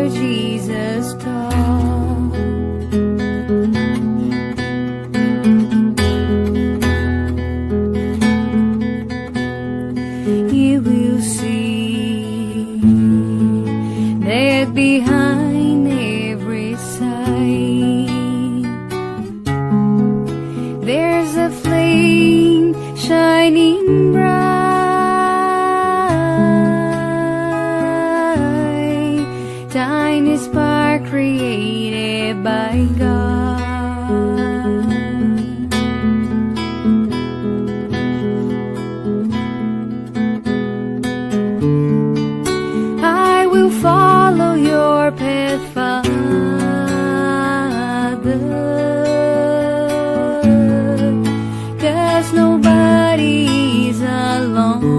Master Jesus taught. You will see that behind every sight there's a flame shining bright, tiny spark created by God. I will follow your path, Father, 'cause nobody's alone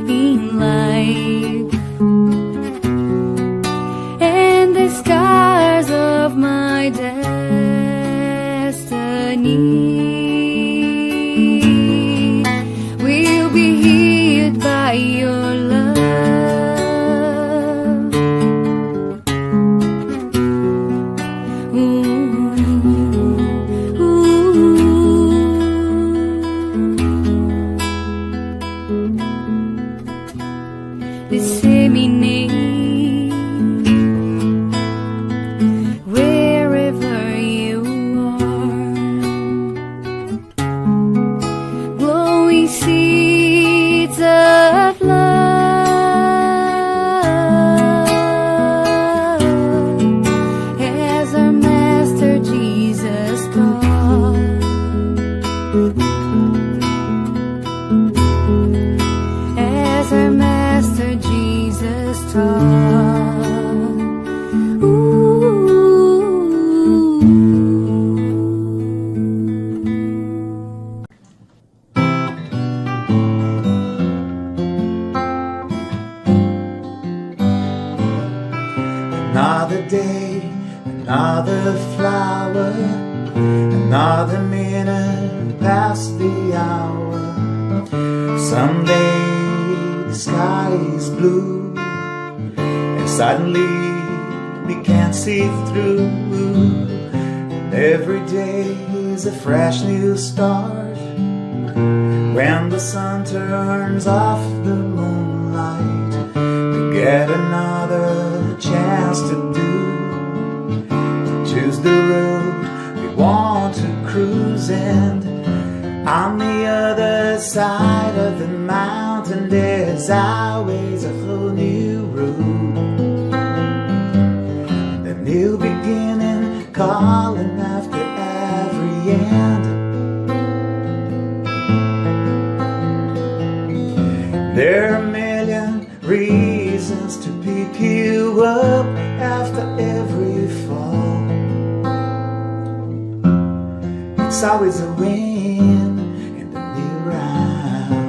in life, and the scars of my destiny will be healed by your love. Disseminate wherever you are, glowing seeds of love, as our Master Jesus taught. As our Master Jesus taught. Another day, another flower, another minute past the hour. Someday the sky is blue, and suddenly we can't see through. And every day is a fresh new start, when the sun turns off the moonlight. We get another chance to choose the road we want to cruise, and on the other side of the mountain there's always a whole new road, a new beginning calling after every end. There are a million reasons to pick you up after every fall. It's always a win in the new round.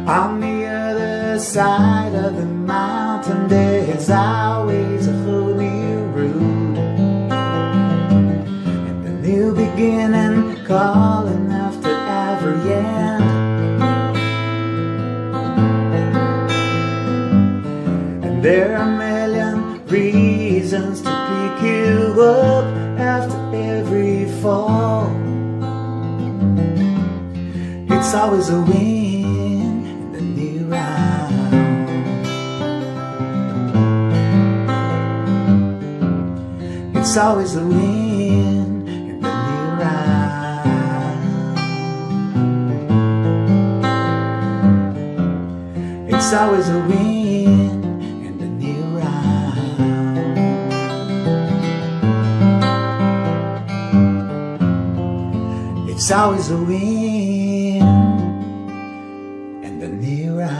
On the other side of the mountain there's always a whole new road, and a new beginning calling after every end. And there are a million reasons to pick you up after every fall. It's always a win. It's always a win in the new round. It's always a win in the new round. It's always a win in the new round.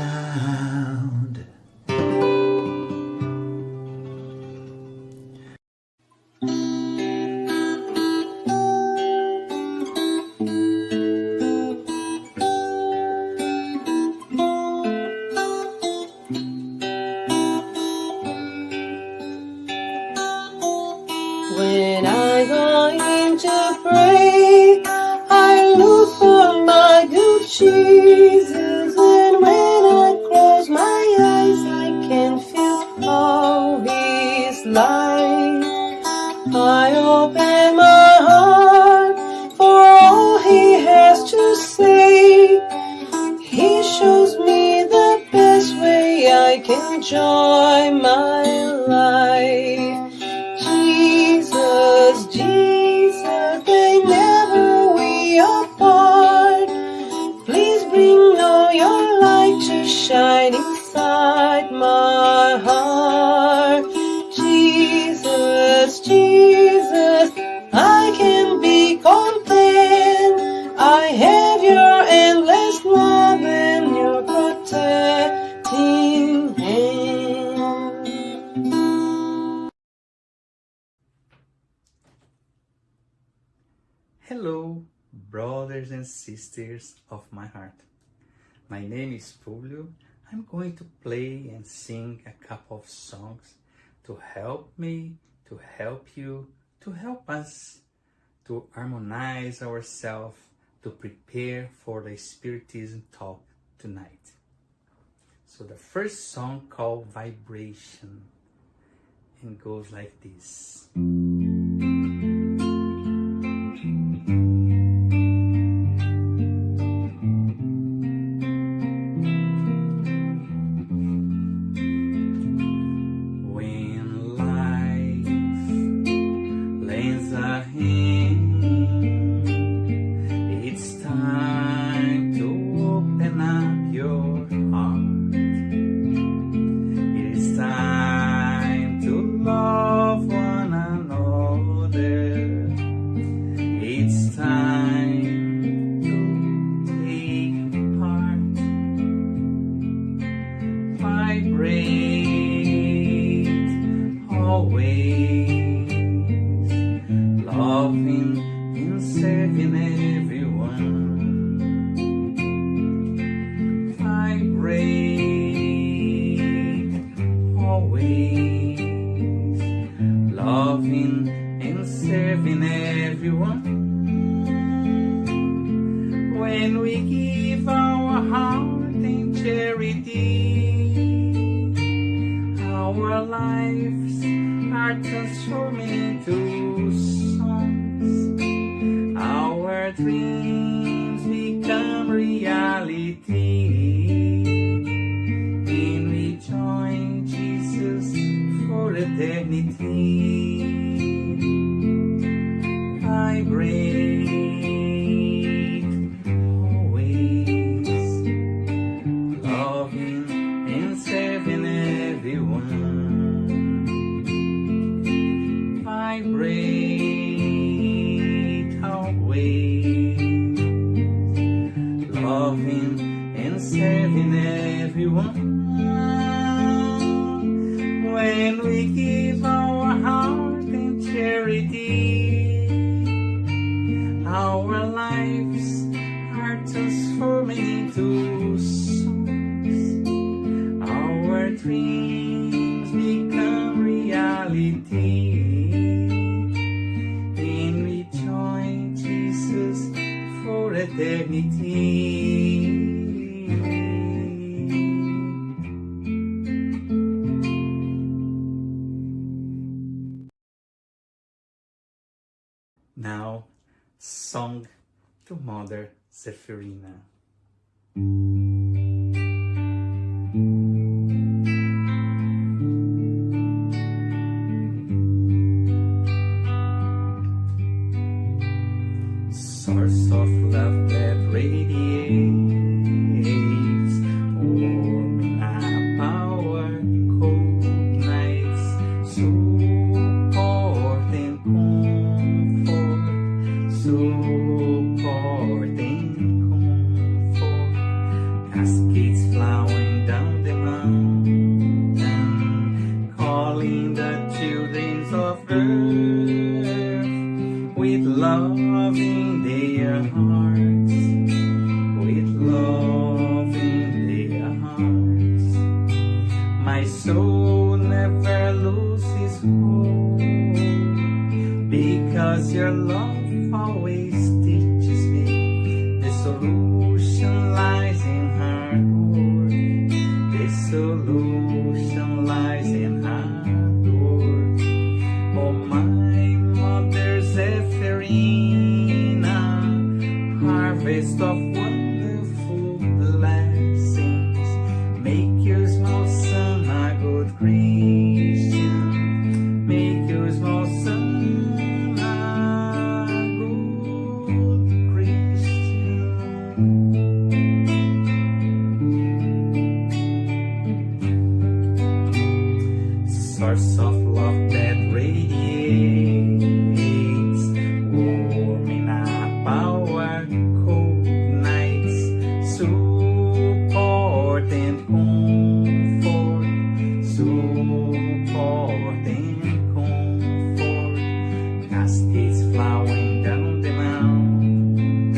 When I go in to pray, I look for my good Jesus, and when I close my eyes, I can feel all His light. I open my heart for all He has to say. He shows me the best way I can enjoy my life. Jesus, Jesus, they never we apart. Please bring all your light to shine inside my heart. Jesus, Jesus, I can be content. I have your endless love and your protecting hand. Hello, brothers and sisters of my heart. My name is Fulvio. I'm going to play and sing a couple of songs to help me, to help you, to help us to harmonize ourselves, to prepare for the Spiritism talk tonight. So the first song called Vibration, and goes like this. Loving and serving everyone. When we give our heart in charity, our lives are transforming into songs. Our dreams become reality, and we join Jesus for eternity. Vibrate always, loving and serving everyone. Vibrate always, loving and serving everyone. When we give our heart in charity, our lives are transforming into songs. Our dreams become reality, and we join Jesus for eternity. Now, song to Mother Zephyrina. Source of love that radiates, warming up our cold nights, support and comfort, support and comfort, My soul never loses hope, because your love always teaches me the solution lies in hard work. The solution lies in hard work. Oh, my mother Zephyrina, harvest of wonderful blessings, make your small son a good Christian, make your small son a good Christian. Source of love that radiates, warming up our cold nights, support and comfort, support and comfort, cascades flowing down the mountain,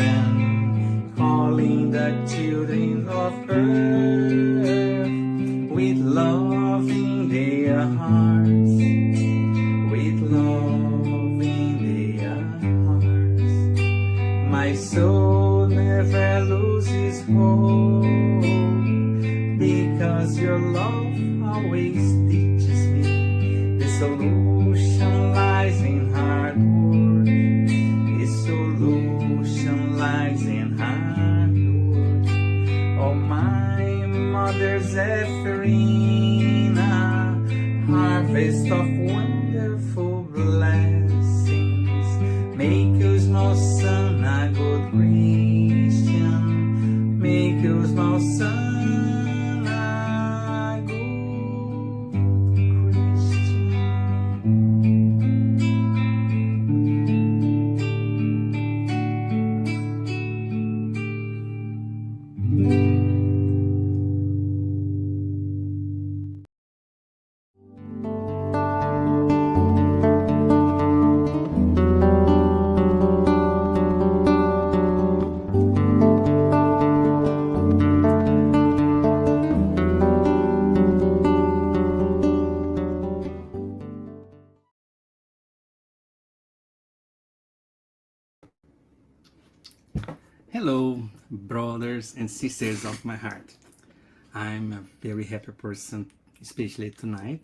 calling the children of earth with love in their hearts, with love in their hearts. My soul never loses hope, because your love always teaches me the solution lies in hard work. The solution lies in hard work. Oh, my mother Zephyrina, harvest of wonderful blessings, make your small son a good Christian, make your small son a good Christian. Hello, brothers and sisters of my heart. I'm a very happy person, especially tonight,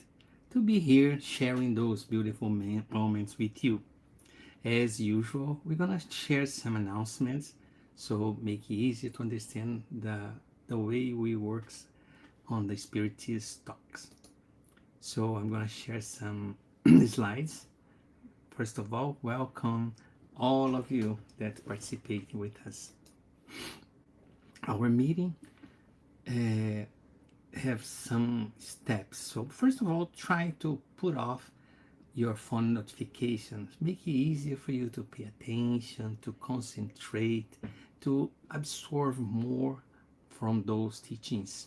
to be here sharing those beautiful moments with you. As usual, we're gonna share some announcements, so make it easy to understand the way we work on the Spiritist talks. So I'm gonna share some slides. First of all, welcome all of you that participate with us. Our meeting have some steps. So first of all, try to put off your phone notifications. Make it easier for you to pay attention, to concentrate, to absorb more from those teachings.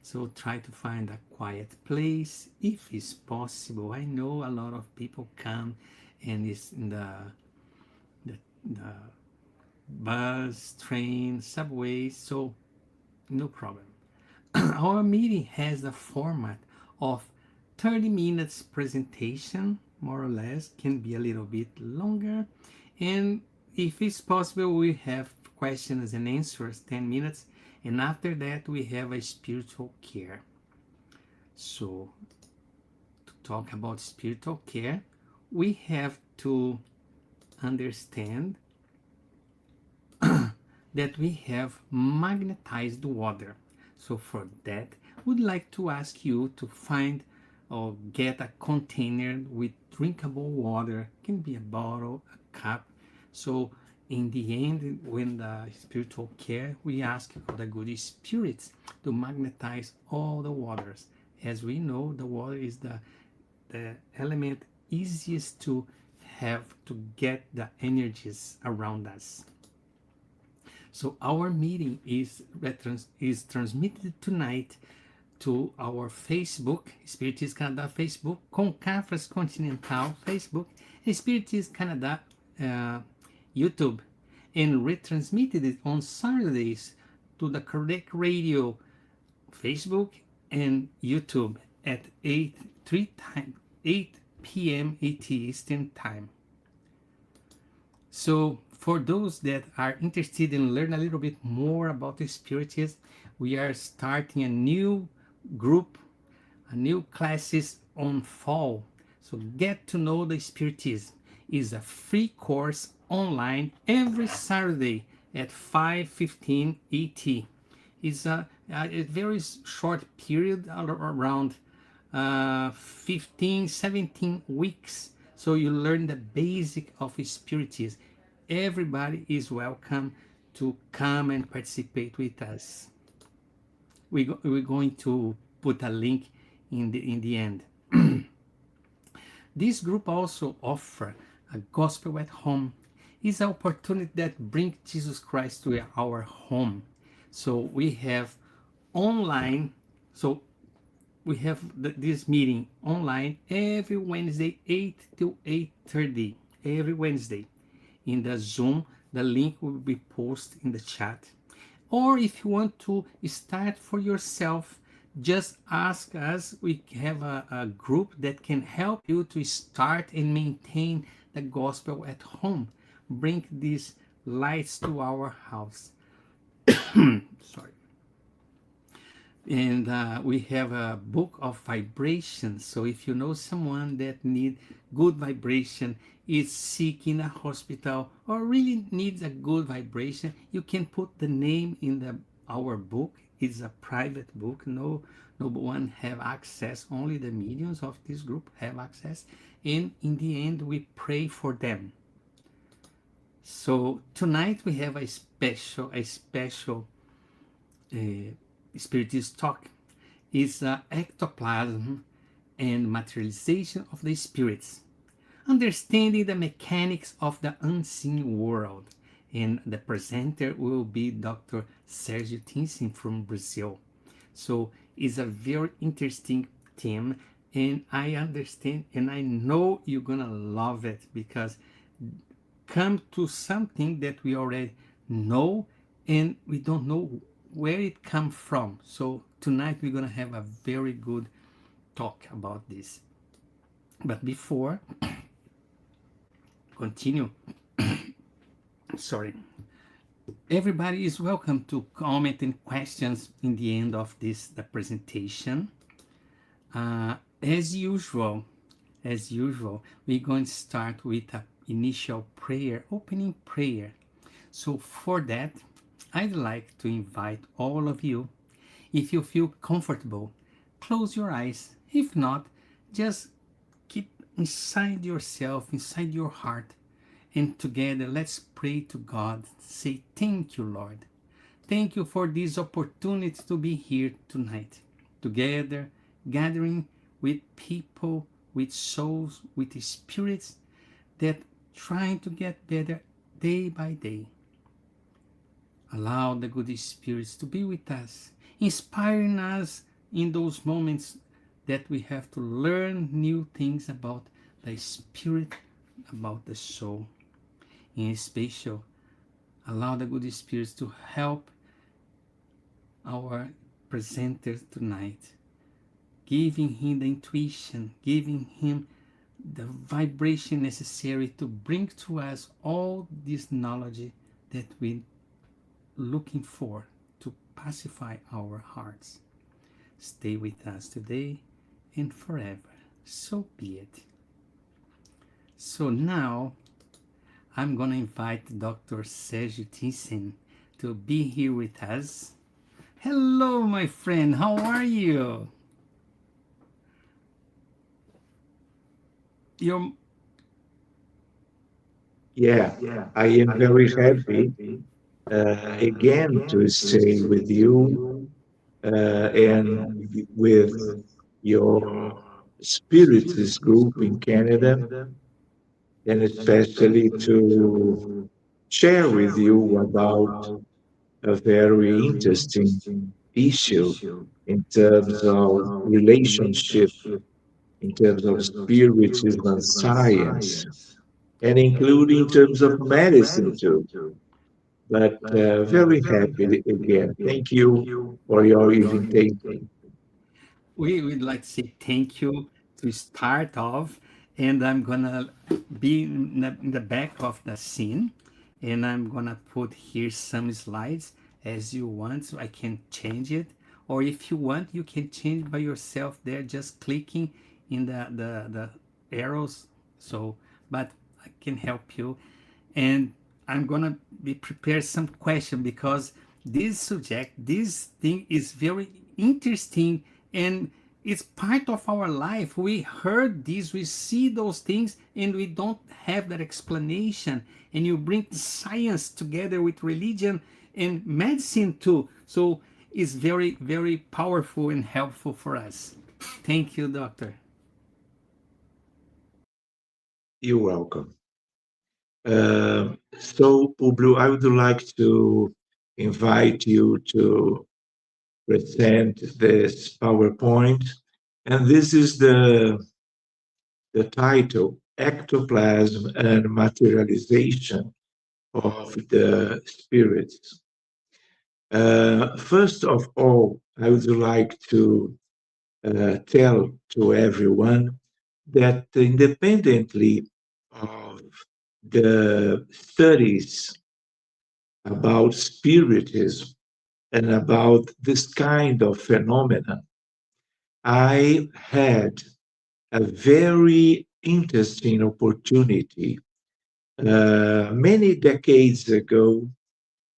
So try to find a quiet place if it's possible. I know a lot of people come and it's in the bus, train, subway, so no problem. Our meeting has a format of 30 minutes presentation, more or less, can be a little bit longer, and if it's possible we have questions and answers 10 minutes, and after that we have a spiritual care. So to talk about spiritual care, we have to understand that we have magnetized water. So for that, would like to ask you to find or get a container with drinkable water. It can be a bottle, a cup. So in the end, when the spiritual care, we ask for the good spirits to magnetize all the waters. As we know, the water is the element easiest to have to get the energies around us. So our meeting is transmitted tonight to our Facebook, Spiritist Canada Facebook, Conference Continental Facebook, Spiritist Canada YouTube, and retransmitted it on Saturdays to the Correct Radio Facebook and YouTube, at 8 3 time 8 p.m. AT Eastern Time. So for those that are interested in learn a little bit more about the Spiritism, we are starting a new group, a new classes on fall. So get to know the Spiritism is a free course online every Saturday at 5:15 ET. It's a very short period, around 15, 17 weeks. So you learn the basic of Spiritism. Everybody is welcome to come and participate with us. We're going to put a link in the end. This group also offer a gospel at home. It's an opportunity that brings Jesus Christ to our home. So we have online. So we have this meeting online every Wednesday, 8 to 8:30. Every Wednesday in the Zoom. The link will be posted in the chat. Or if you want to start for yourself, just ask us. We have a group that can help you to start and maintain the gospel at home. Bring these lights to our house. Sorry. And we have a book of vibrations. So if you know someone that need good vibration, is sick in a hospital, or really needs a good vibration, you can put the name in our book. It's a private book. No one have access. Only the mediums of this group have access. And in the end, we pray for them. So tonight we have a special Spiritist talk. Is Ectoplasm and Materialization of the Spirits, understanding the mechanics of the unseen world. And the presenter will be Dr. Sergio Tinsin from Brazil. So it's a very interesting theme, and I understand and I know you're gonna love it, because come to something that we already know and we don't know where it comes from. So tonight we're gonna have a very good talk about this. But before continue, sorry, everybody is welcome to comment and questions in the end of the presentation. As usual, we're going to start with an initial prayer, opening prayer. So for that, I'd like to invite all of you, if you feel comfortable, close your eyes. If not, just keep inside yourself, inside your heart, and together let's pray to God. Say, thank you, Lord. Thank you for this opportunity to be here tonight, together, gathering with people, with souls, with spirits that trying to get better day by day. Allow the good spirits to be with us, inspiring us in those moments that we have to learn new things about the spirit, about the soul. In special, allow the good spirits to help our presenter tonight, giving him the intuition, giving him the vibration necessary to bring to us all this knowledge that we're looking for to pacify our hearts. Stay with us today and forever. So be it. So now I'm going to invite Dr. Sergio Tinsin to be here with us. Hello, my friend. How are you? You're... Yeah, I am very happy again to stay with you and with your Spiritist group in Canada, and especially to share with you about a very interesting issue in terms of relationship, in terms of spiritism and science, and including in terms of medicine too. But very happy again. Thank you for your invitation. we would like to say thank you to start off, and I'm gonna be in the back of the scene, and I'm gonna put here some slides as you want, so I can change it, or if you want, you can change by yourself there, just clicking in the arrows. So, but I can help you, and I'm gonna be prepared some question because this subject, this thing is very interesting, and it's part of our life. We heard this, we see those things, and we don't have that explanation. And you bring science together with religion and medicine too. So it's very, very powerful and helpful for us. Thank you, doctor. You're welcome. So, Publio, I would like to invite you to present this PowerPoint. And this is the title, Ectoplasm and Materialization of the Spirits. First of all, I would like to tell to everyone that independently of the studies about Spiritism and about this kind of phenomena, I had a very interesting opportunity many decades ago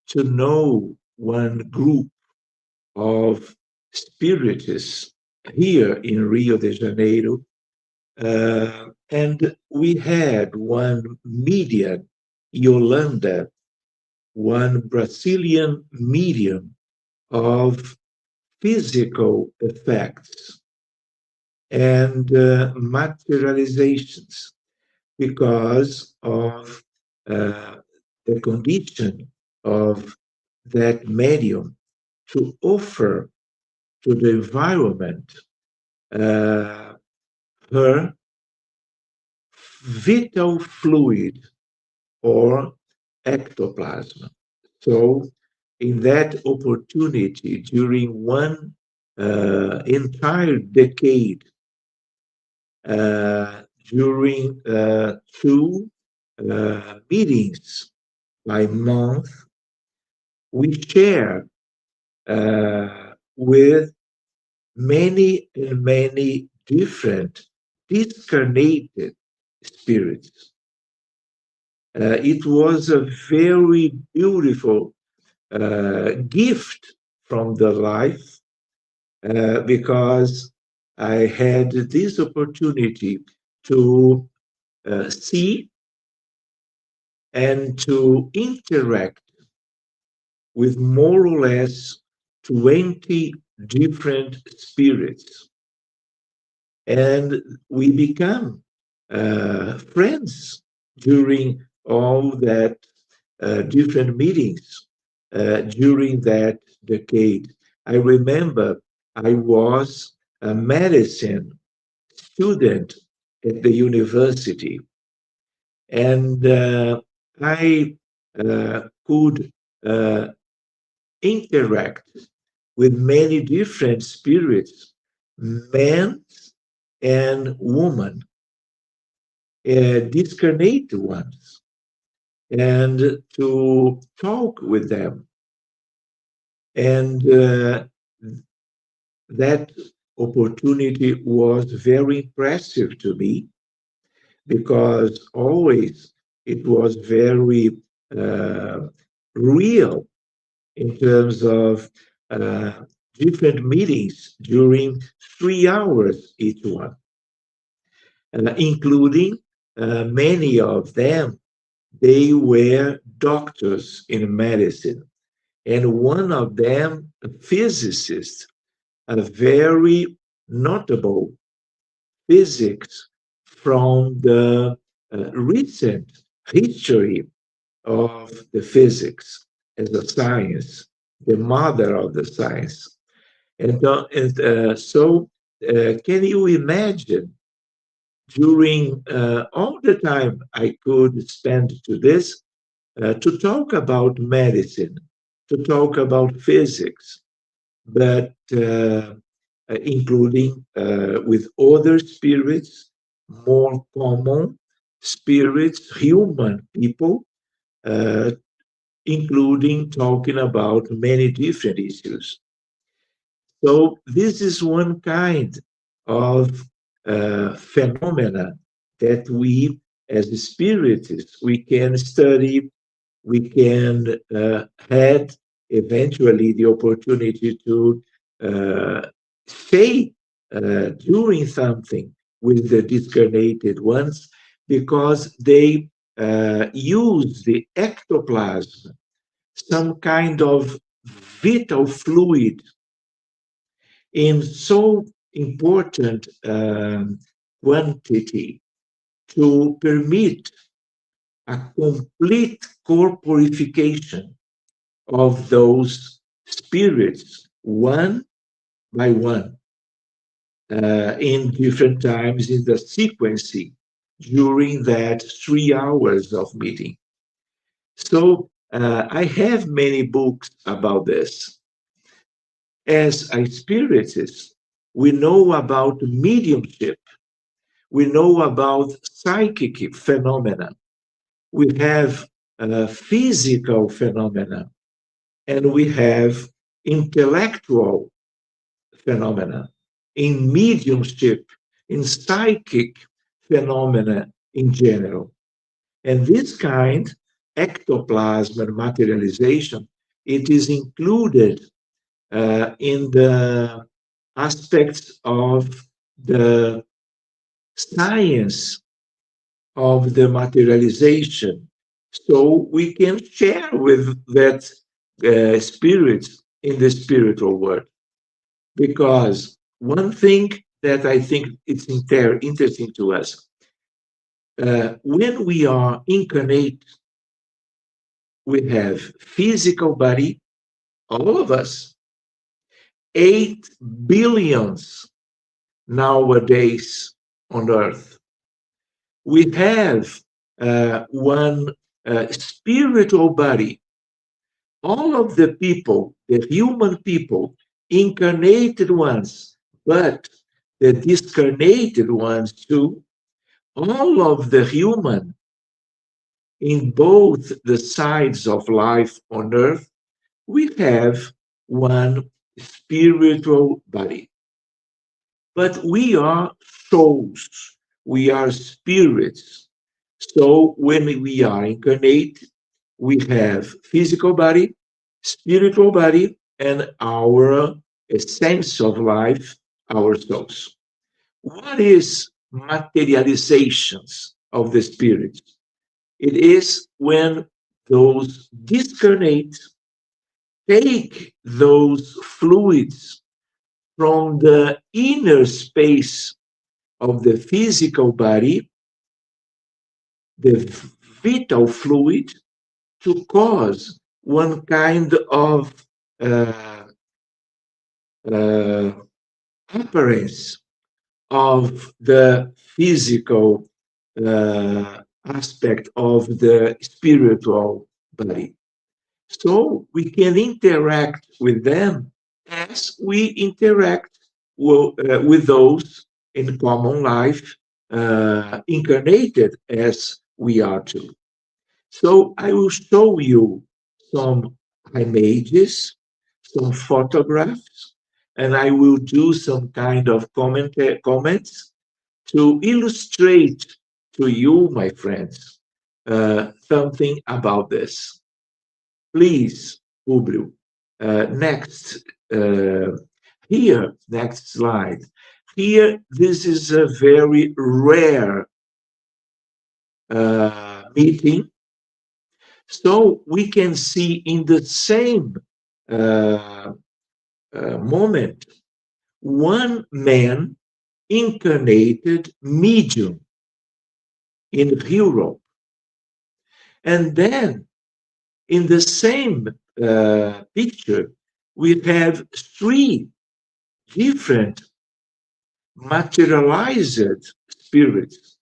to know one group of Spiritists here in Rio de Janeiro. And we had one medium, Yolanda, one Brazilian medium of physical effects and materializations because of the condition of that medium to offer to the environment uh, her vital fluid or ectoplasm. So, in that opportunity, during one entire decade, during two meetings by month, we share with many and many different discarnated spirits. It was a very beautiful gift from the life because I had this opportunity to see and to interact with more or less 20 different spirits. And we become friends during all that different meetings during that decade. I remember I was a medicine student at the university, and I could interact with many different spirits, men and women, discarnate ones, and to talk with them. And that opportunity was very impressive to me because always it was very uh, real in terms of uh, different meetings during 3 hours each one, including many of them, they were doctors in medicine. And one of them, a physicist, a very notable physics from the recent history of the physics as a science, the mother of the science. And so, can you imagine during all the time I could spend to this, to talk about medicine, to talk about physics, but including with other spirits, more common spirits, human people, uh, including talking about many different issues. So this is one kind of phenomena that we, as spiritists, we can study, we can had eventually the opportunity to stay doing something with the discarnated ones because they use the ectoplasm, some kind of vital fluid in so important quantity to permit a complete corporification of those spirits one by one in different times in the sequence during that 3 hours of meeting. So I have many books about this. As a spiritist, we know about mediumship, we know about psychic phenomena, we have physical phenomena, and we have intellectual phenomena in mediumship, in psychic phenomena in general. And this kind, ectoplasm and materialization, it is included in the aspects of the science of the materialization. So we can share with that spirit in the spiritual world. Because one thing that I think it's interesting to us, when we are incarnate, we have physical body, all of us, 8 billions nowadays on earth. We have one spiritual body. All of the people, the human people, incarnated ones, but the discarnated ones too, all of the human in both the sides of life on earth, we have one spiritual body. But we are souls, we are spirits. So when we are incarnate, we have physical body, spiritual body, and our essence of life, our souls. What is materializations of the spirit? It is when those discarnate take those fluids from the inner space of the physical body, the vital fluid, to cause one kind of uh, uh, appearance of the physical aspect of the spiritual body. So we can interact with them as we interact with those in common life, incarnated as we are too. So I will show you some images, some photographs, and I will do some kind of comments to illustrate to you, my friends, something about this. Please, Publio, next, here, next slide. Here, this is a very rare meeting. So we can see in the same moment, one man incarnated medium in Europe. And then in the same picture, we have 3 different materialized spirits.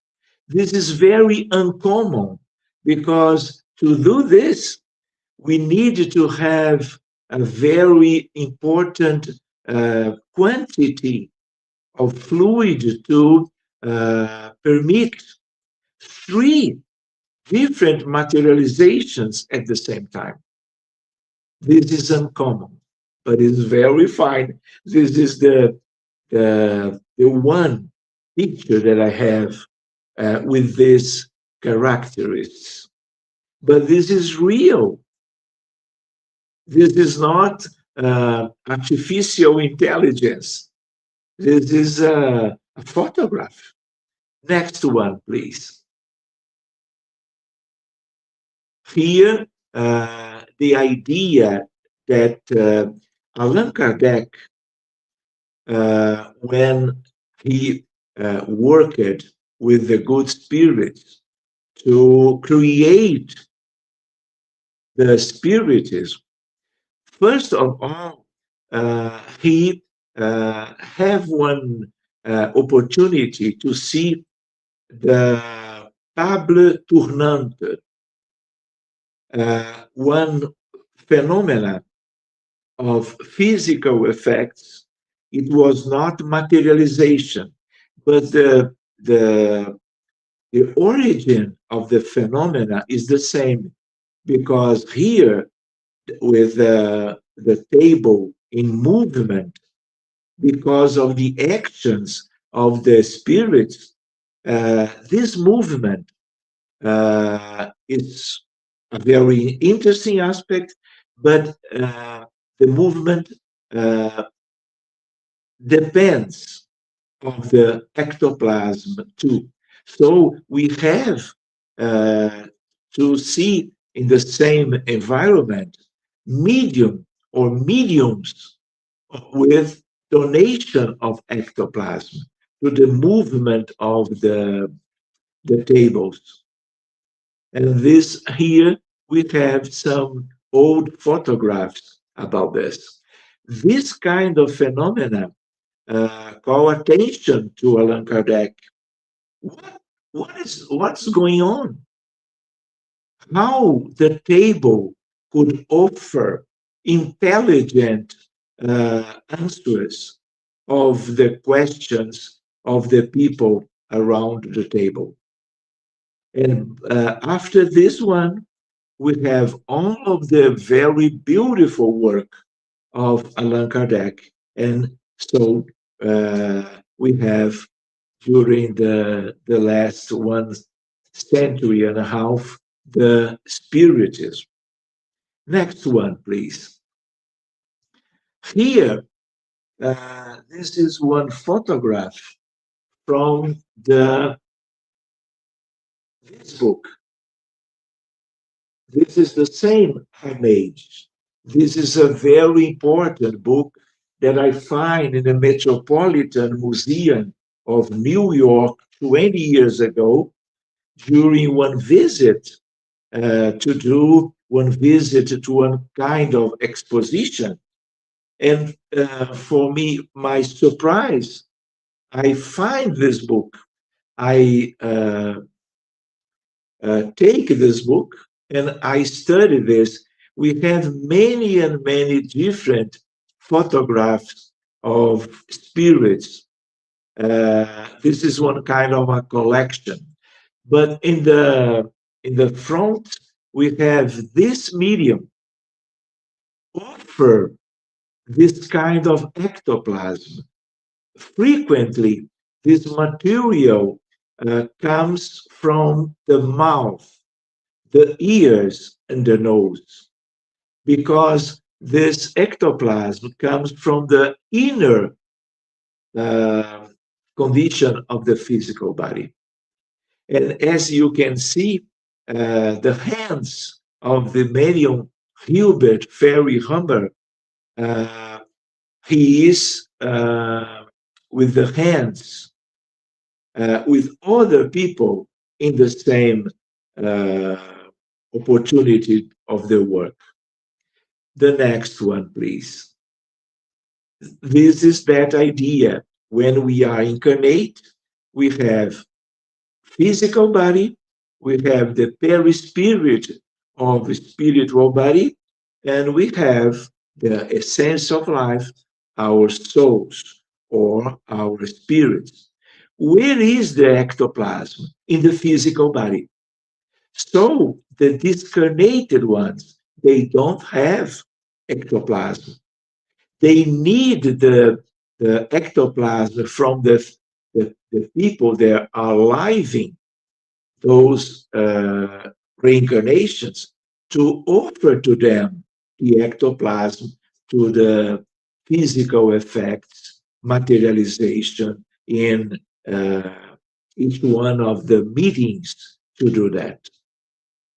This is very uncommon because to do this, we need to have a very important quantity of fluid to permit three different materializations at the same time. This is uncommon, but it's very fine. This is the one picture that I have with these characteristics. But this is real. This is not artificial intelligence. This is a photograph. Next one, please. Here, the idea that Allan Kardec, when he worked with the good spirits to create the Spiritism, first of all, he have one opportunity to see the table tournante, one phenomena of physical effects. It was not materialization, but the origin of the phenomena is the same, because here, with the table in movement, because of the actions of the spirits, this movement is a very interesting aspect, but the movement depends on the ectoplasm too. So we have to see in the same environment medium or mediums with donation of ectoplasm to the movement of the tables. And this here, we have some old photographs about this. This kind of phenomena call attention to Allan Kardec. What's going on? How the table could offer intelligent answers of the questions of the people around the table. And after this one, we have all of the very beautiful work of Allan Kardec. And so we have, during the last 1.5 centuries, the Spiritism. Next one, please. Here, this is one photograph from this book. This is the same image. This is a very important book that I find in the Metropolitan Museum of New York 20 years ago, during one visit to one kind of exposition. And for me, my surprise, I find this book. I take this book and I study this. We have many and many different photographs of spirits. This is one kind of a collection. But in the front, we have this medium offer this kind of ectoplasm. Frequently, this material comes from the mouth, the ears, and the nose, because this ectoplasm comes from the inner condition of the physical body. And as you can see, the hands of the medium Hubert Ferry Humber, he is with the hands with other people in the same opportunity of the work. The next one, please. This is that idea. When we are incarnate, we have physical body, we have the perispirit of the spiritual body, and we have the essence of life our souls or our spirits. Where is the ectoplasm? In the physical body. So the discarnated ones, they don't have ectoplasm. They need the ectoplasm from the people that are living those reincarnations to offer to them the ectoplasm to the physical effects, materialization in uh, each one of the meetings to do that.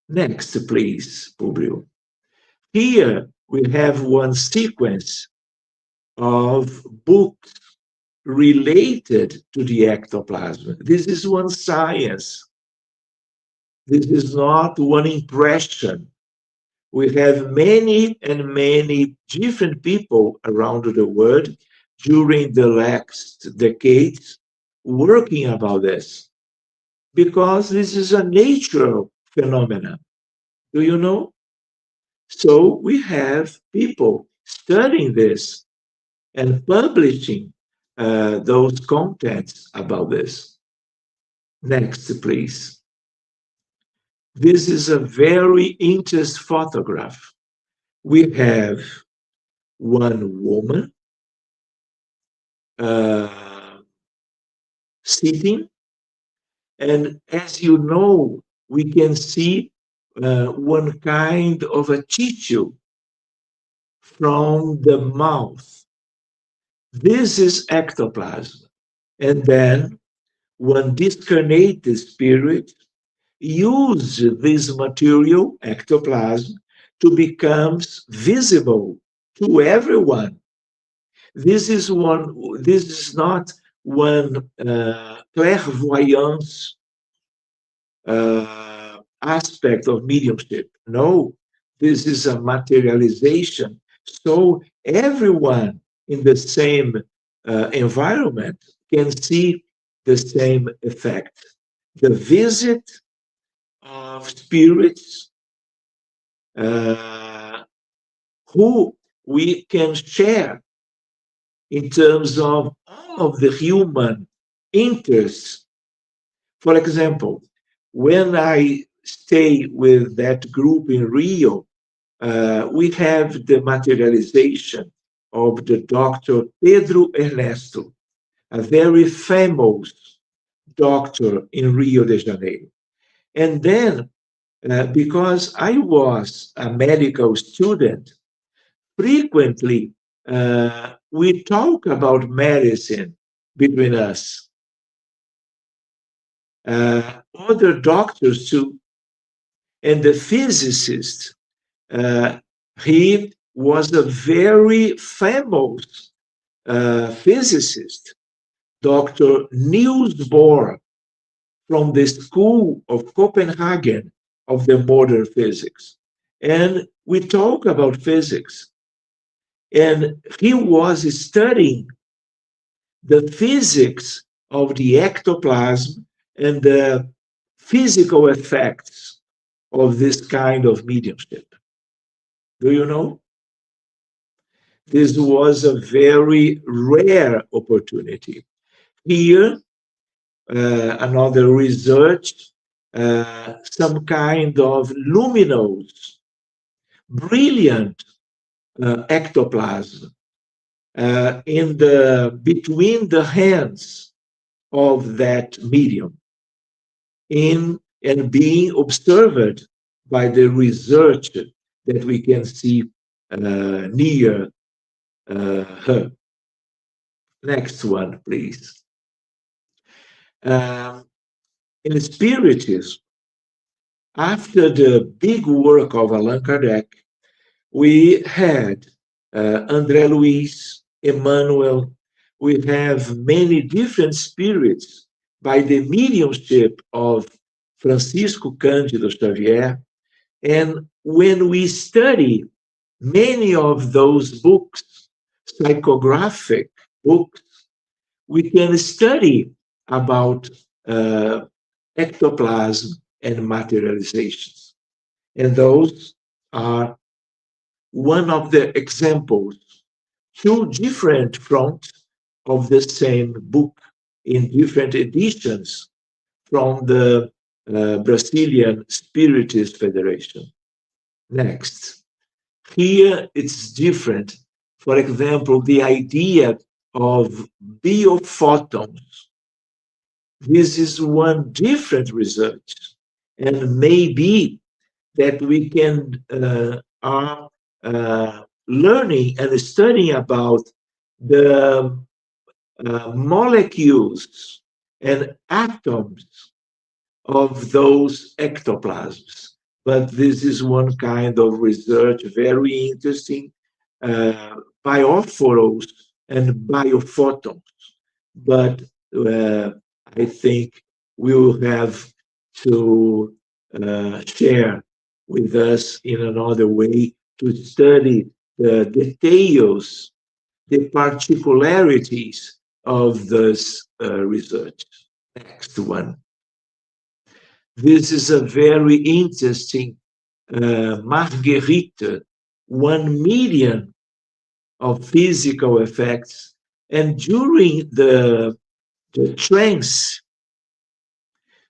Next, please, Publio. Here we have one sequence of books related to the ectoplasm. This is one science. This is not one impression. We have many and many different people around the world during the last decades working about this because this is a natural phenomenon. Do you know? So we have people studying this and publishing those contents about this. Next, please. This is a very interesting photograph. We have one woman uh, sitting, and as you know, we can see one kind of a tissue from the mouth. This is ectoplasm. And then one discarnated spirit use this material, ectoplasm, to become visible to everyone. This is one. This is not one clairvoyance aspect of mediumship. No, this is a materialization. So everyone in the same environment can see the same effect. The visit of spirits who we can share in terms of all of the human interests. For example, when I stay with that group in Rio, we have the materialization of the Dr. Pedro Ernesto, a very famous doctor in Rio de Janeiro. And then, because I was a medical student, frequently we talk about medicine between us. Other doctors too, and the physicist. He was a very famous physicist, Dr. Niels Bohr, from the School of Copenhagen of the modern physics. And we talk about physics. And he was studying the physics of the ectoplasm and the physical effects of this kind of mediumship. Do you know? This was a very rare opportunity. Here, another research, some kind of luminous, brilliant ectoplasm in the between the hands of that medium, in and being observed by the researcher that we can see near her. Next one, please. In Spiritism, after the big work of Allan Kardec, we had André Luiz, Emmanuel. We have many different spirits by the mediumship of Francisco Cândido Xavier. And when we study many of those books, psychographic books, we can study about ectoplasm and materializations. And those are one of the examples two different fronts of the same book in different editions from the Brazilian Spiritist Federation. Next. Here it's different. For example, the idea of biophotons. This is one different research, and maybe that we can are learning and studying about the molecules and atoms of those ectoplasms. But this is one kind of research, very interesting, biophorals and biophotons. But I think we will have to share with us in another way to study the details, the particularities of this research. Next one. This is a very interesting Marguerite, 1 million of physical effects. And during the trance,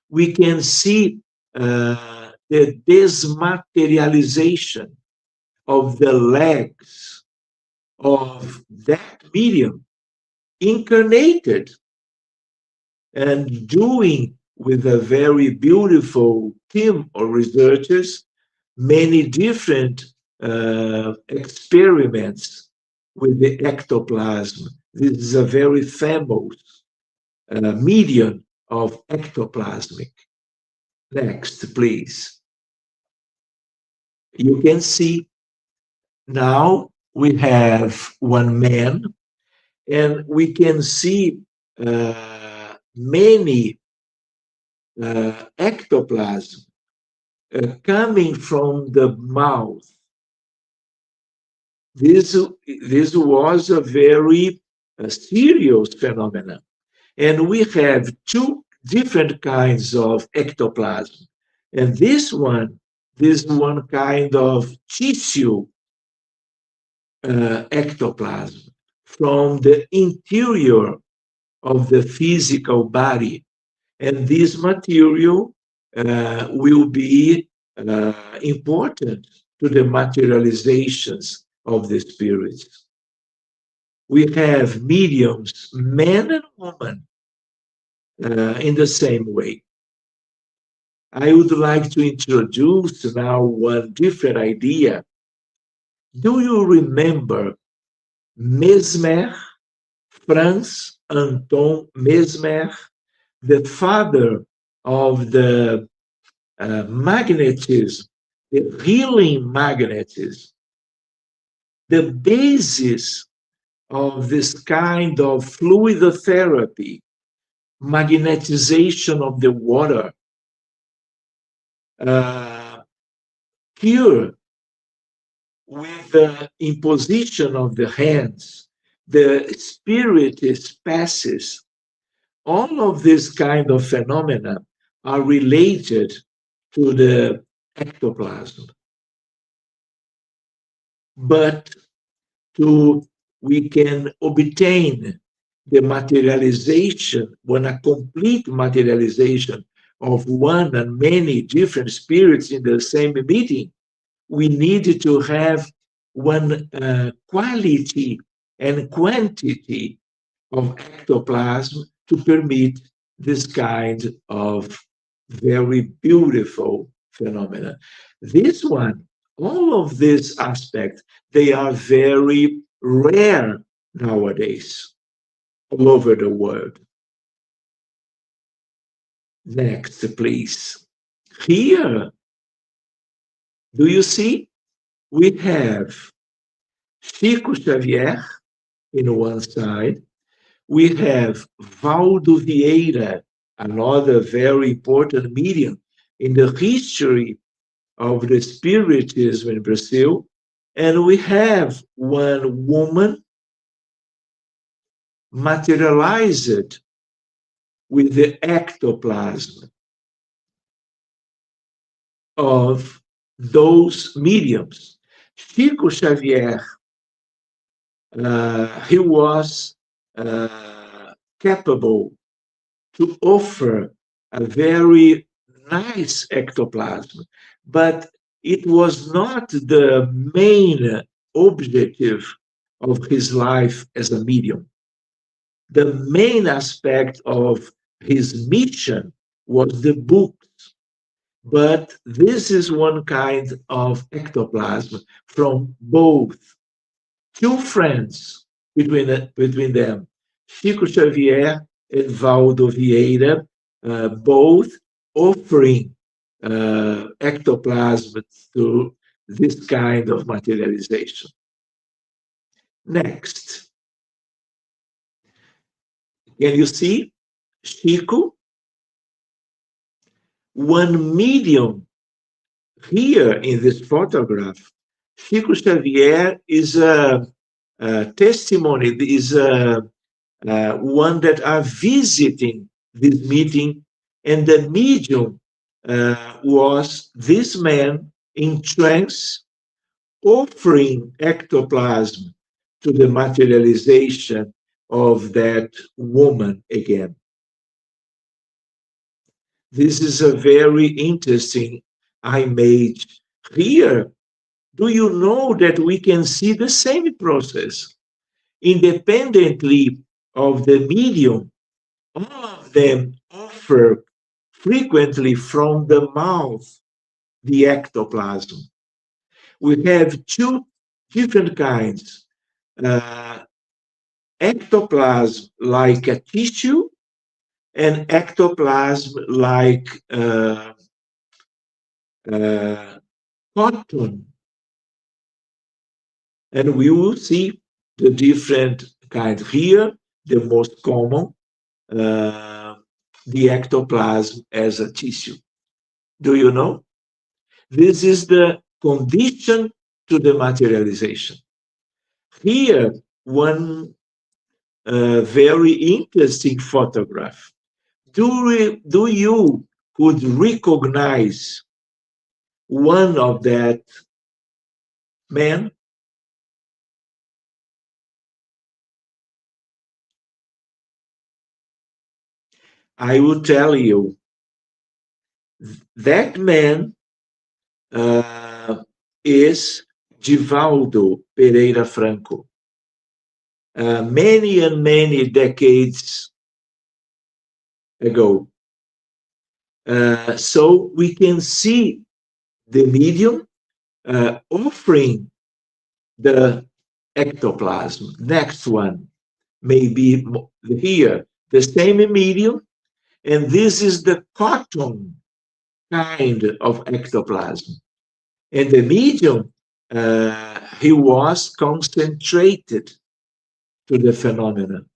we can see the desmaterialization of the legs of that medium incarnated and doing with a very beautiful team of researchers many different experiments with the ectoplasm. This is a very famous medium of ectoplasmic. Next, please. You can see now we have one man, and we can see many ectoplasm coming from the mouth. This was a very serious phenomenon. And we have two different kinds of ectoplasm. And this one kind of tissue ectoplasm from the interior of the physical body. And this material will be important to the materializations of the spirits. We have mediums, men and women, in the same way. I would like to introduce now one different idea. Do you remember Mesmer, Franz Anton Mesmer, the father of the magnetism, the healing magnetism? The basis of this kind of fluidotherapy, magnetization of the water, cure with the imposition of the hands, the spiritist passes, all of this kind of phenomena are related to the ectoplasm. But we can obtain the materialization, when a complete materialization of one and many different spirits in the same meeting, we need to have one quality and quantity of ectoplasm to permit this kind of very beautiful phenomena. This one, all of these aspects, they are very rare nowadays all over the world. Next, please. Here, do you see? We have Chico Xavier in one side. We have Valdo Vieira, another very important medium in the history of the Spiritism in Brazil. And we have one woman materialized with the ectoplasm of those mediums. Chico Xavier he was capable to offer a very nice ectoplasm, but it was not the main objective of his life as a medium. The main aspect of his mission was the books, but this is one kind of ectoplasm from both two friends between them, Chico Xavier and Valdo Vieira, both offering ectoplasm through this kind of materialization. Next, can you see Chico? One medium here in this photograph. Chico Xavier is a testimony, is one that are visiting this meeting, and the medium was this man in trance offering ectoplasm to the materialization of that woman again. This is a very interesting image. Here, do you know that we can see the same process? Independently of the medium, all of them offer frequently from the mouth the ectoplasm. We have two different kinds. Ectoplasm like a tissue, and ectoplasm like cotton. And we will see the different kinds here, the most common, the ectoplasm as a tissue. Do you know? This is the condition to the materialization. Here, one very interesting photograph. Do you could recognize one of that men? I will tell you, that man is Divaldo Pereira Franco. Many and many decades ago. So we can see the medium offering the ectoplasm. Next one, maybe here, the same medium, and this is the cotton kind of ectoplasm. And the medium, he was concentrated to the phenomenon.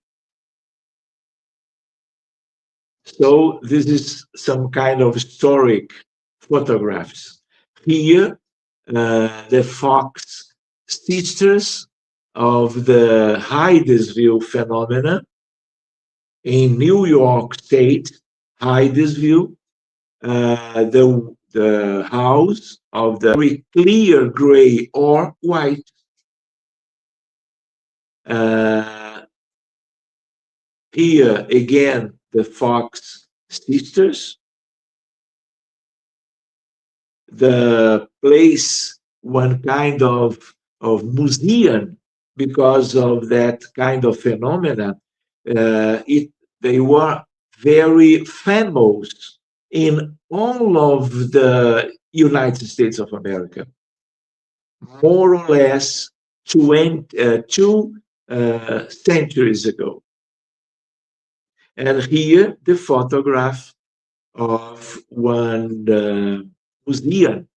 So this is some kind of historic photographs. Here, the Fox sisters of the Hydesville phenomena in New York State, Hydesville, the house of the very clear gray or white. Here again, the Fox sisters. The place, one kind of museum, because of that kind of phenomena. They were very famous in all of the United States of America, more or less 2 centuries ago. And here, the photograph of one museum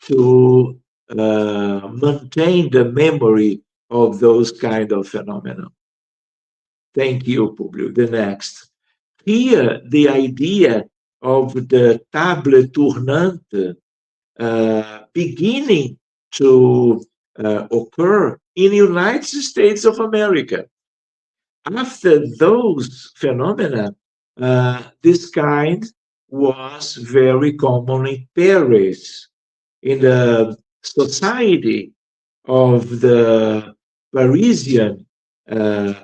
to maintain the memory of those kind of phenomena. Thank you, Publio. The next. Here, the idea of the table tournante beginning to occur in the United States of America. After those phenomena, this kind was very common in Paris, in the society of the Parisian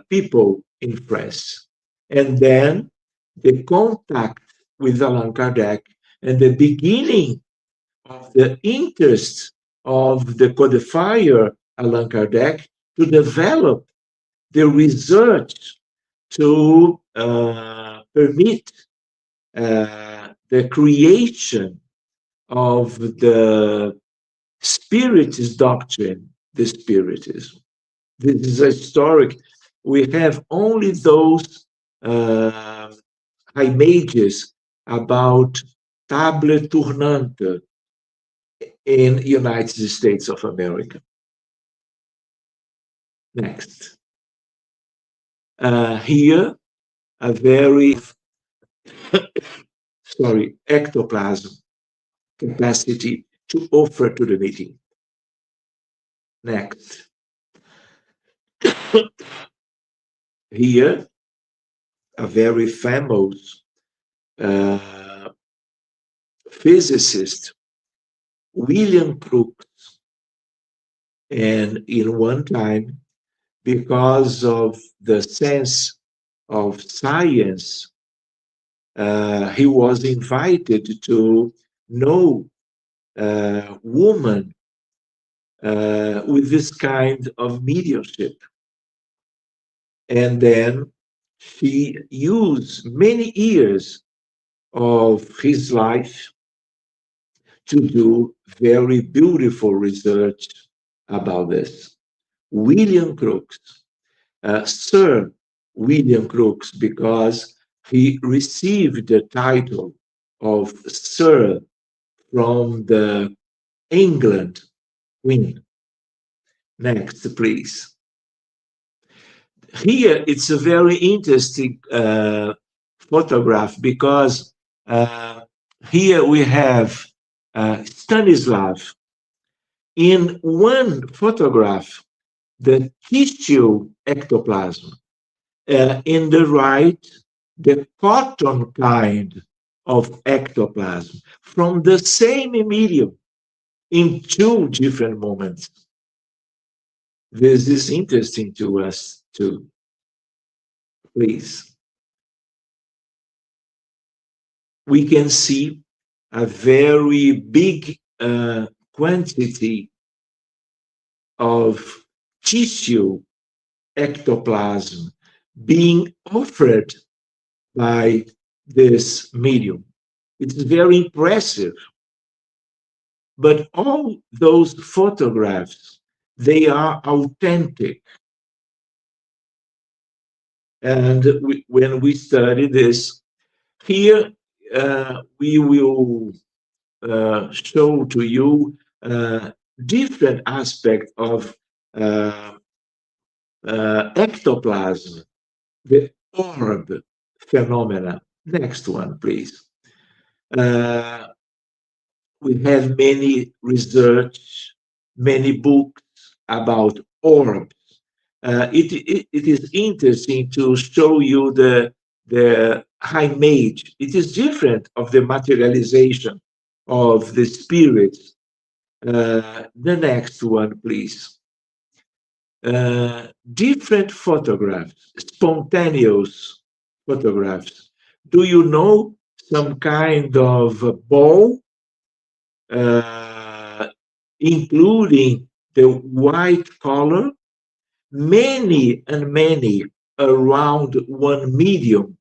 people in France. And then the contact with Allan Kardec and the beginning of the interest of the codifier Allan Kardec to develop the research to permit the creation of the Spiritist doctrine, the Spiritism. This is historic. We have only those images about table tournante in United States of America. Next. Here, a very, ectoplasm capacity to offer to the meeting. Next. Here, a very famous physicist, William Crookes, and in one time, because of the sense of science, he was invited to know woman with this kind of mediumship. And then he used many years of his life to do very beautiful research about this. William Crookes, Sir William Crookes, because he received the title of Sir from the England Queen. Next, please. Here, it's a very interesting photograph because here we have Stanislav. In one photograph, the tissue ectoplasm. In the right, the cotton kind of ectoplasm from the same medium in two different moments. This is interesting to us too. Please. We can see a very big quantity of tissue ectoplasm being offered by this medium. It's very impressive. But all those photographs, they are authentic. And when we study this, here we will show to you different aspects of ectoplasm, the orb phenomena. Next one, please. We have many research, many books about orbs. It is interesting to show you the image. It is different of the materialization of the spirits. The next one, please. Different photographs, spontaneous photographs. Do you know some kind of ball, including the white color? Many and many around one medium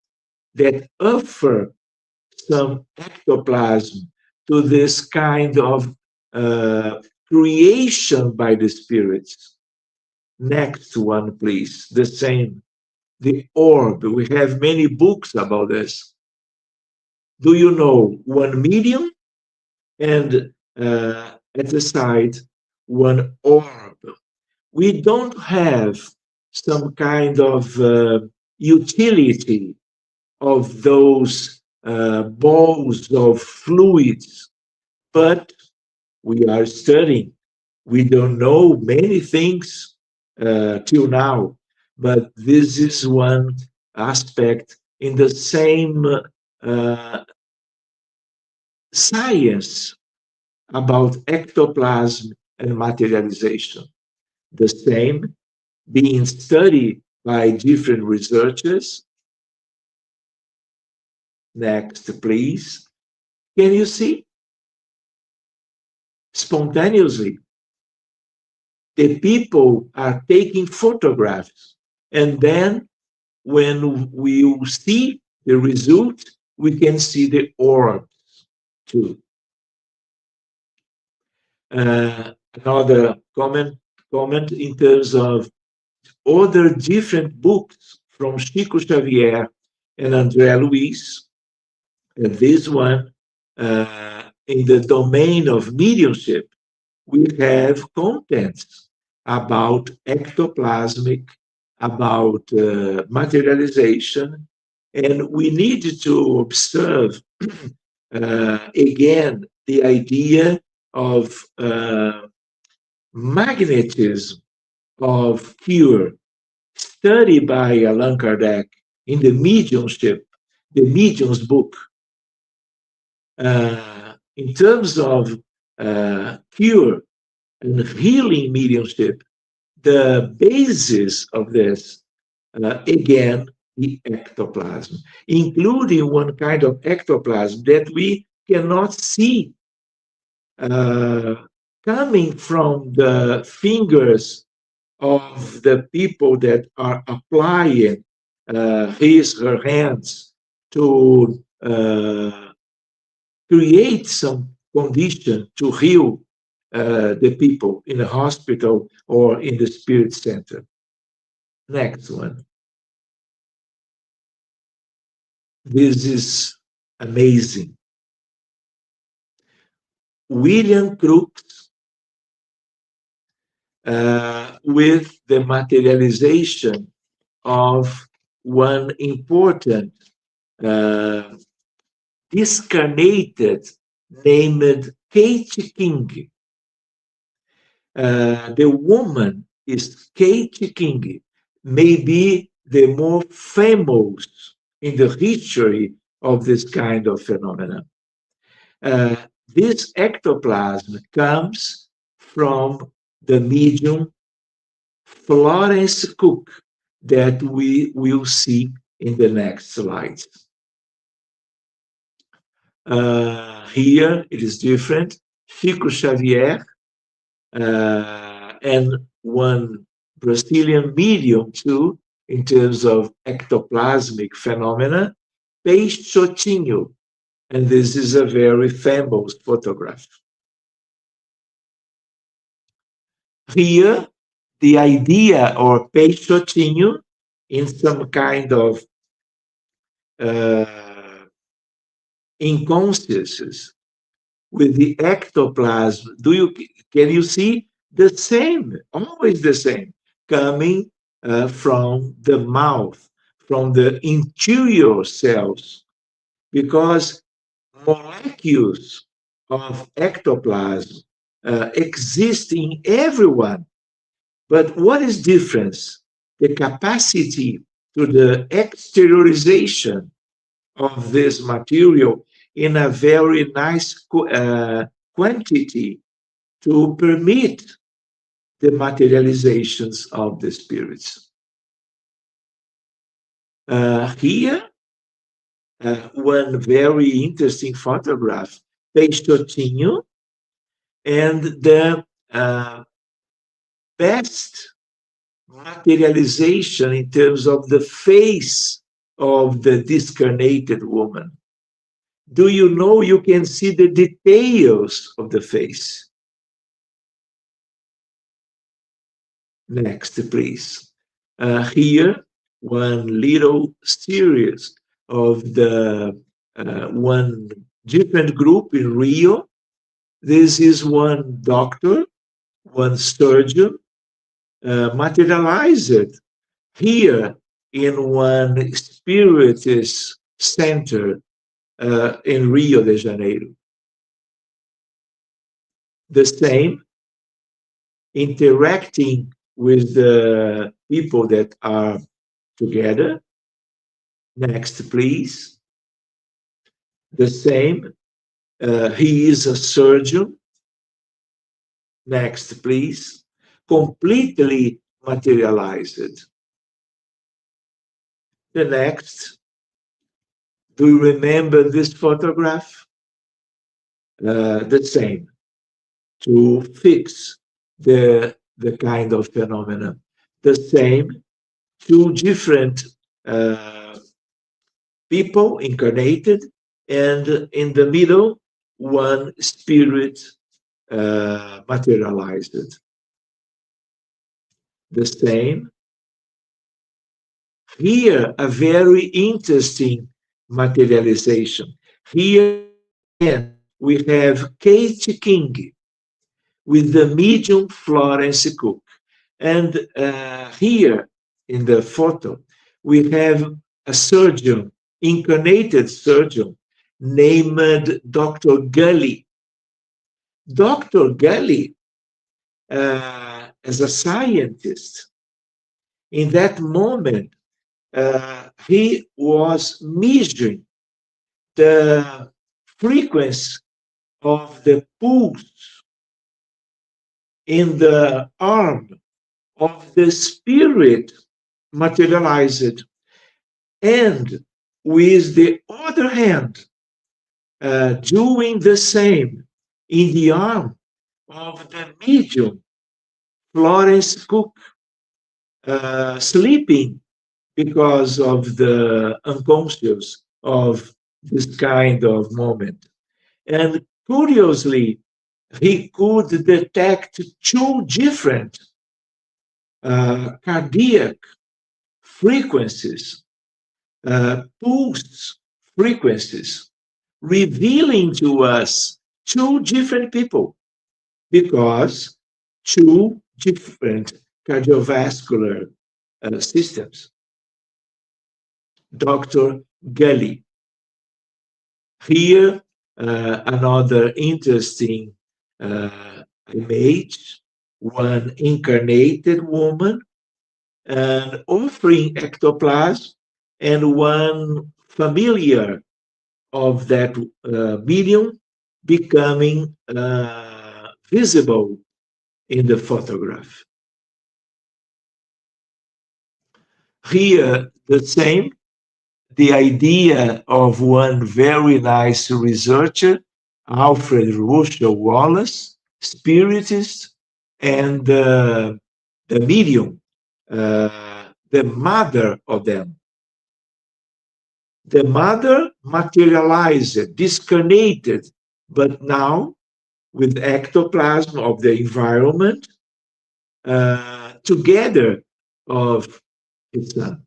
that offer some ectoplasm to this kind of creation by the spirits. Next one, please. The same. The orb. We have many books about this. Do you know one medium and at the side one orb? We don't have some kind of utility of those balls of fluids, but we are studying. We don't know many things till now, but this is one aspect in the same science about ectoplasm and materialization. The same, being studied by different researchers. Next, please. Can you see? Spontaneously, the people are taking photographs, and then when we see the result, we can see the orbs too. Another comment in terms of other different books from Chico Xavier and André Luiz. And this one, in the domain of mediumship, we have contents about ectoplasmic, about materialization, and we need to observe again the idea of magnetism, of cure, studied by Allan Kardec in the mediumship, the medium's book. In terms of cure and healing mediumship, the basis of this, again, the ectoplasm, including one kind of ectoplasm that we cannot see coming from the fingers of the people that are applying her hands to create some condition to heal the people in the hospital or in the spirit center. Next one. This is amazing. William Crookes, with the materialization of one important discarnated named Kate King. The woman is Kate King, maybe the more famous in the history of this kind of phenomena. This ectoplasm comes from the medium Florence Cook that we will see in the next slides. Here it is different. Chico Xavier and one Brazilian medium too, in terms of ectoplasmic phenomena, Peixotinho. And this is a very famous photograph. Here, the idea or Peixotinho in some kind of inconsciences with the ectoplasm. Can you see the same, always the same, coming from the mouth, from the interior cells, because molecules of ectoplasm exist in everyone. But what is difference? The capacity to the exteriorization of this material in a very nice quantity to permit the materializations of the spirits. Here, one very interesting photograph, Peixotinho, and the best materialization in terms of the face of the discarnated woman. Do you know you can see the details of the face? Next, please. Here, one little series of the one different group in Rio. This is one doctor, one surgeon, materialized here in one Spiritist center in Rio de Janeiro. The same, interacting with the people that are together. Next, please. The same, he is a surgeon. Next, please. Completely materialized. The next, do you remember this photograph? The same, to fix the kind of phenomena. The same, two different uh, people incarnated, and in the middle, one spirit materialized. The same. Here, a very interesting materialization. Here again, we have Kate King with the medium Florence Cook. And here in the photo, we have a surgeon, incarnated surgeon, named Dr. Gully. Dr. Gully, as a scientist, in that moment, he was measuring the frequency of the pulse in the arm of the spirit materialized, and with the other hand doing the same in the arm of the medium Florence Cook, sleeping because of the unconscious of this kind of moment. And curiously, he could detect two different cardiac frequencies, pulse frequencies, revealing to us two different people because two different cardiovascular systems. Dr. Gully. Here, another interesting image, one incarnated woman and offering ectoplasm, and one familiar of that medium becoming visible in the photograph. Here, the same, the idea of one very nice researcher, Alfred Russel Wallace, Spiritist, and the medium, the mother of them. The mother materialized, discarnated, but now with ectoplasm of the environment, together of his son.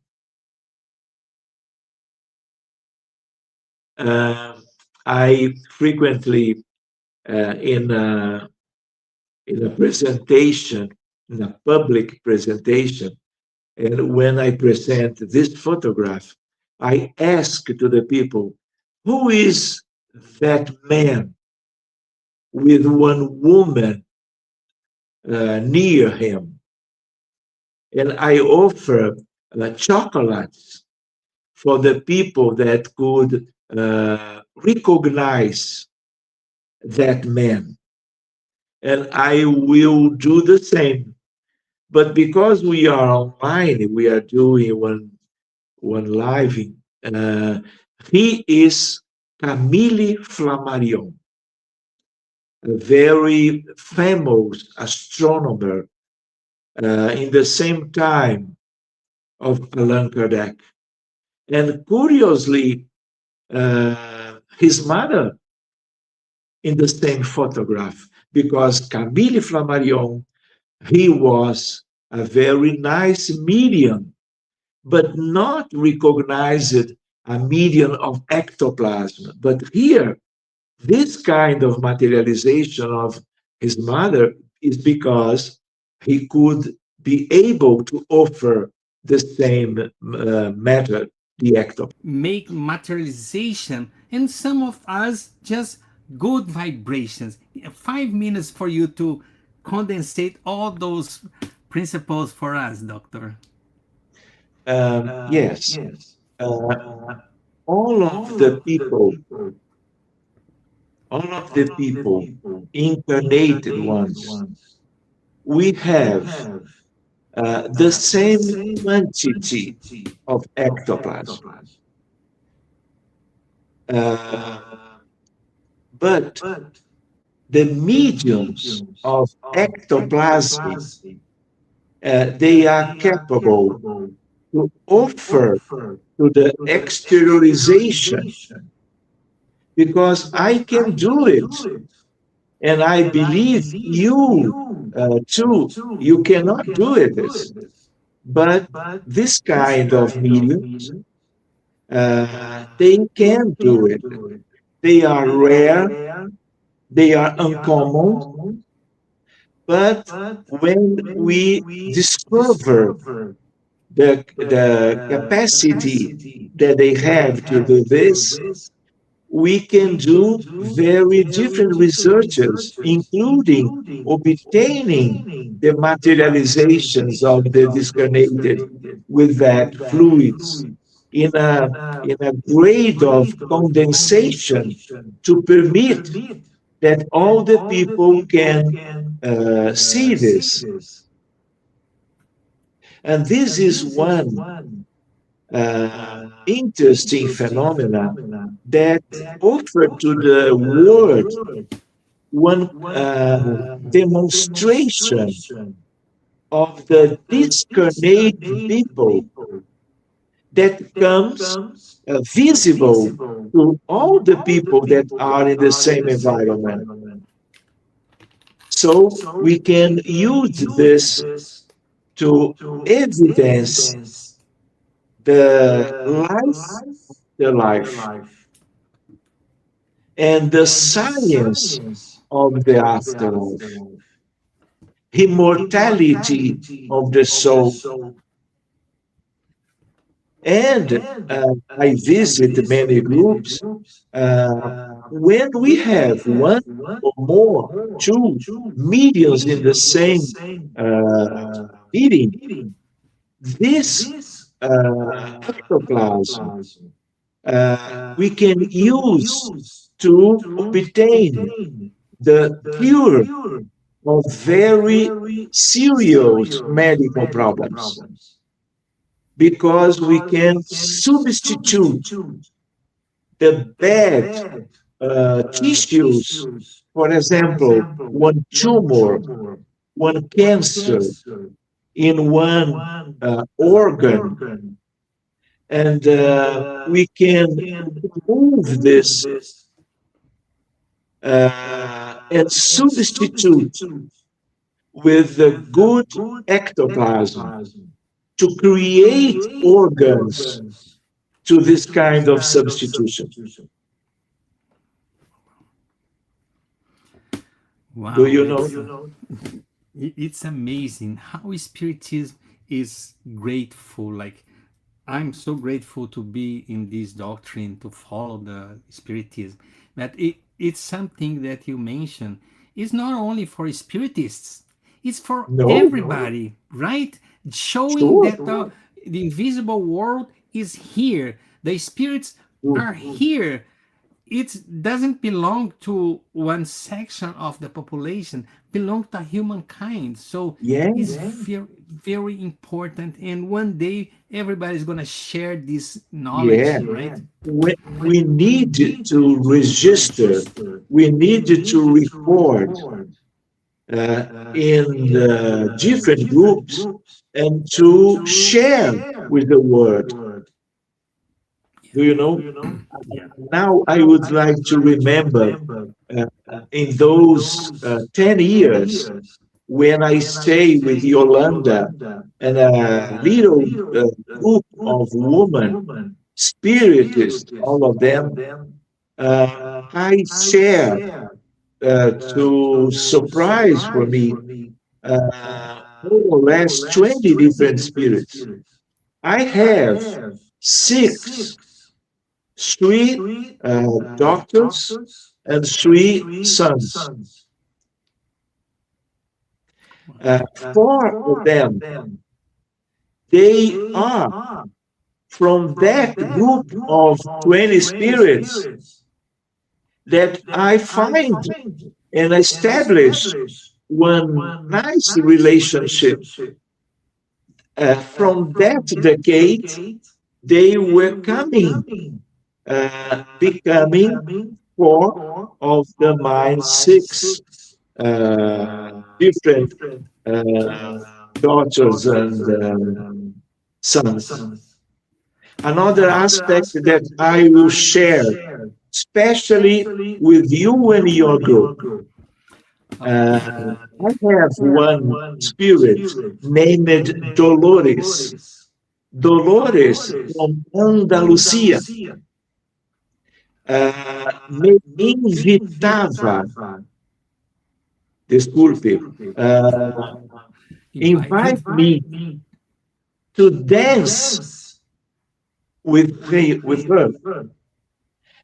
I frequently, in a presentation, in a public presentation, and when I present this photograph, I ask to the people, who is that man with one woman near him? And I offer chocolates for the people that could recognize that man. And I will do the same. But because we are online, we are doing one live. He is Camille Flammarion, a very famous astronomer in the same time of Allan Kardec. And curiously, his mother in the same photograph, because Camille Flammarion, he was a very nice medium, but not recognized a medium of ectoplasm. But here, this kind of materialization of his mother is because he could be able to offer the same matter, the ectoplasm. Make materialization, and some of us just good vibrations. 5 minutes for you to condensate all those principles for us, doctor. Yes, uh, all of the people, all of the people, incarnated ones, we have the same quantity of ectoplasm. Uh, but the mediums of ectoplasm, they are capable to offer to the exteriorization, because I can do it. And I believe you too, you cannot do it. But this kind of mediums, they can do it. They are rare, they are uncommon, but when we discover the capacity that they have to do this, we can do very different researches, including obtaining the materializations of the discarnated with that fluids in a grade of condensation to permit that all the people can see this. And this is one interesting phenomena that offered to the world one demonstration of the discarnate people that comes visible to all the people that are in the same environment. So we can use this to evidence the life, the life, and the science of the afterlife, immortality of the soul. And I visit many groups. When we have one or more, two mediums in the same meeting, this ectoplasm we can use to obtain the cure of very serious medical problems, because we can substitute the bad tissues, for example, one tumor, one cancer in one organ, and we can remove this and substitute with the good ectoplasm to create organs to this kind of substitution. Wow, Do you know? it's amazing how Spiritism is grateful. Like, I'm so grateful to be in this doctrine, to follow the Spiritism. But it's something that you mentioned. It's not only for Spiritists, it's for No, everybody, right? Showing sure. that the invisible world is here. The spirits are here. It doesn't belong to one section of the population, belong to humankind. So Yeah, it's very, very important. And one day everybody's gonna share this knowledge, yeah. right? We need to register, we need to record in different groups and to share with the world. Do you know? Yeah. Now I would like to remember in those 10 years when I stay with Yolanda and a little group of women, spiritists, all of them, I share to surprise for me more or less 20 different spirits. I have six, three daughters and three sons. Uh, Four of them, they are from that group of 20 spirits that I find and establish one nice relationship. From that decade, they were coming, becoming four of the my six different uh, daughters and sons. Another aspect that I will share, especially with you and your group. Okay. I have one spirit named Dolores. Dolores from Andalucia me invitava, desculpe, Invited. invite me to dance with her.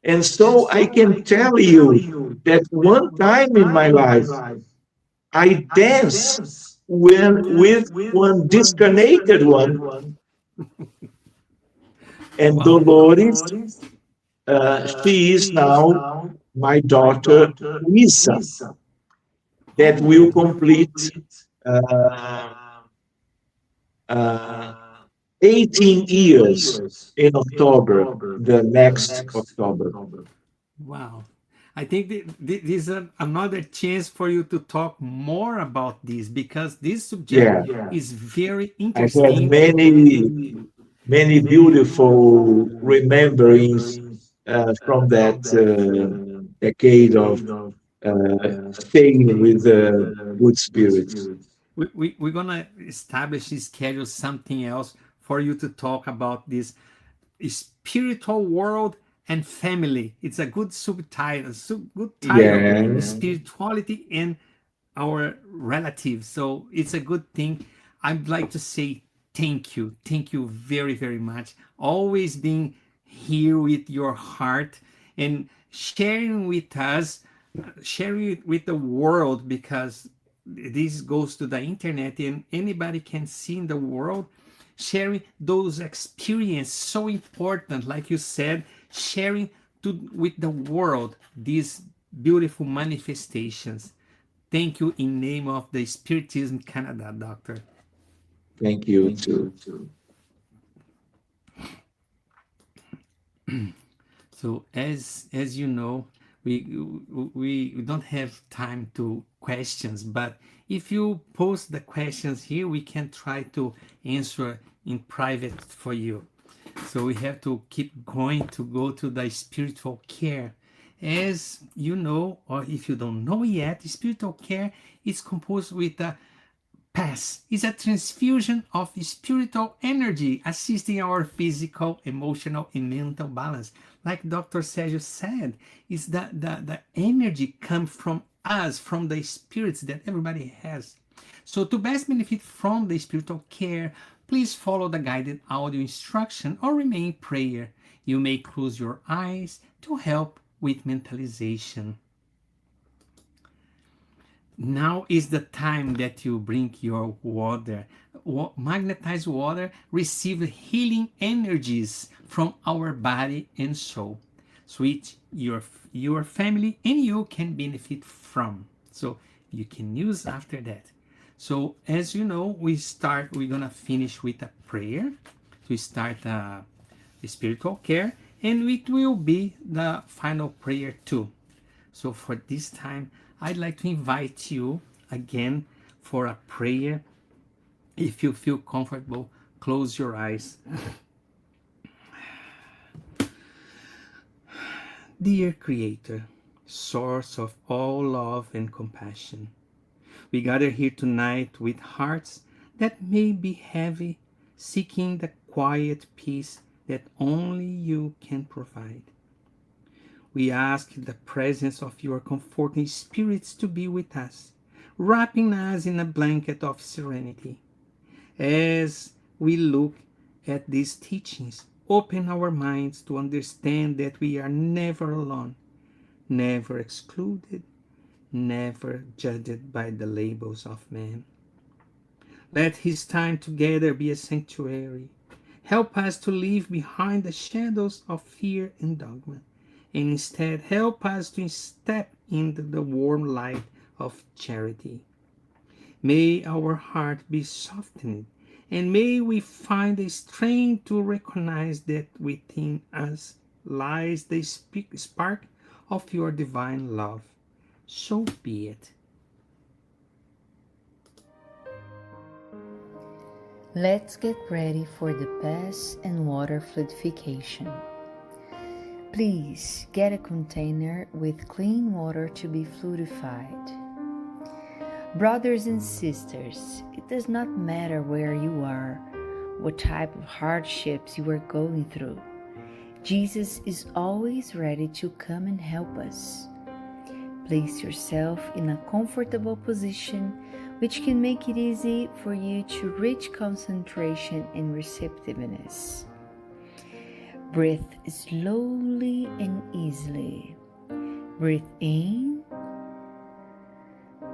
And so I can tell you that one time in my life, I danced with one discarnated one, and Wow. Dolores, she is now my daughter Lisa, that will complete uh, uh, 18 years in October, the next October. Wow. I think this is another chance for you to talk more about this because this subject Yeah, is very I have interesting. many beautiful rememberings from that decade of staying with the good spirits. We're gonna establish a schedule something else for you to talk about this spiritual world and family. It's a good subtitle, good title. Yeah, Spirituality and our relatives. So it's a good thing. I'd like to say thank you very very much. Always being here with your heart and sharing with us, sharing it with the world because this goes to the internet and anybody can see in the world sharing those experiences so important like you said sharing with the world these beautiful manifestations. Thank you in name of the Spiritism Canada, Doctor. thank you too. So as you know, we we don't have time to questions, but if you post the questions here, we can try to answer in private for you. So we have to keep going to go to the spiritual care. As you know, or if you don't know yet, spiritual care is composed with a pass is a transfusion of spiritual energy assisting our physical, emotional, and mental balance. Like Dr. Sergio said, is that the energy comes from us, from the spirits that everybody has. So to best benefit from the spiritual care, please follow the guided audio instruction or remain in prayer. You may close your eyes to help with mentalization. Now is the time that you bring your water. Magnetized water receive healing energies from our body and soul, so which your family and you can benefit from. So you can use after that. So as you know, we're gonna finish with a prayer to start spiritual care, and it will be the final prayer too. So for this time, I'd like to invite you again for a prayer. If you feel comfortable, close your eyes. Dear Creator, source of all love and compassion, we gather here tonight with hearts that may be heavy, seeking the quiet peace that only you can provide. We ask the presence of your comforting spirits to be with us, wrapping us in a blanket of serenity. As we look at these teachings, open our minds to understand that we are never alone, never excluded, never judged by the labels of man. Let his time together be a sanctuary. Help us to leave behind the shadows of fear and dogma, and instead help us to step into the warm light of charity. May our heart be softened And may we find the strength to recognize that within us lies the spark of your divine love. So be it. Let's get ready for the pass and water fluidification. Please get a container with clean water to be fluidified. Brothers and sisters, it does not matter where you are, what type of hardships you are going through. Jesus is always ready to come and help us. Place yourself in a comfortable position which can make it easy for you to reach concentration and receptiveness. Breathe slowly and easily. Breathe in,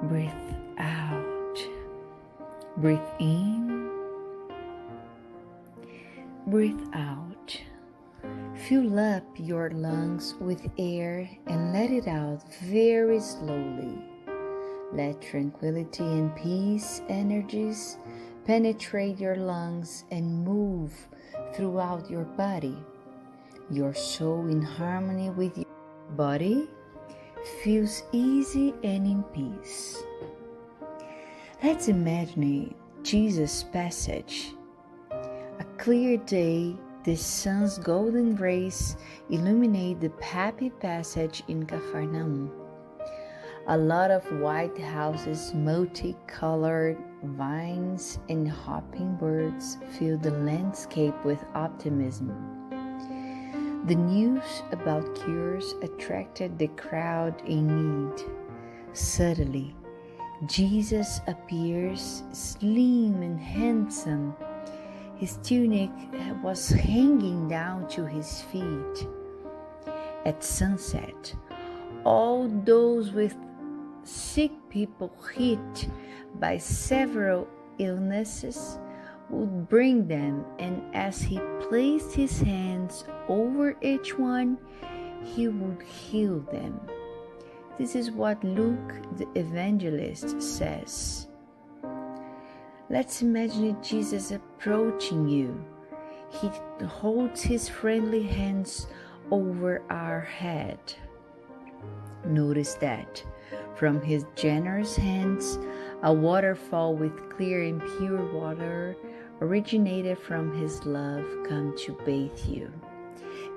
breathe out. Breathe in, breathe out. Fill up your lungs with air and let it out very slowly. Let tranquility and peace energies penetrate your lungs and move throughout your body. Your soul in harmony with your body feels easy and in peace. Let's imagine Jesus' passage. A clear day, the sun's golden rays illuminate the happy passage in Capernaum. A lot of white houses, multicolored vines, and hopping birds fill the landscape with optimism. The news about cures attracted the crowd in need. Suddenly, Jesus appears slim and handsome. His tunic was hanging down to his feet. At sunset, all those with sick people hit by several illnesses would bring them, and as he placed his hands over each one, he would heal them. This is what Luke the evangelist says. Let's imagine Jesus approaching you. He holds his friendly hands over our head. Notice that from his generous hands, a waterfall with clear and pure water originated from his love come to bathe you.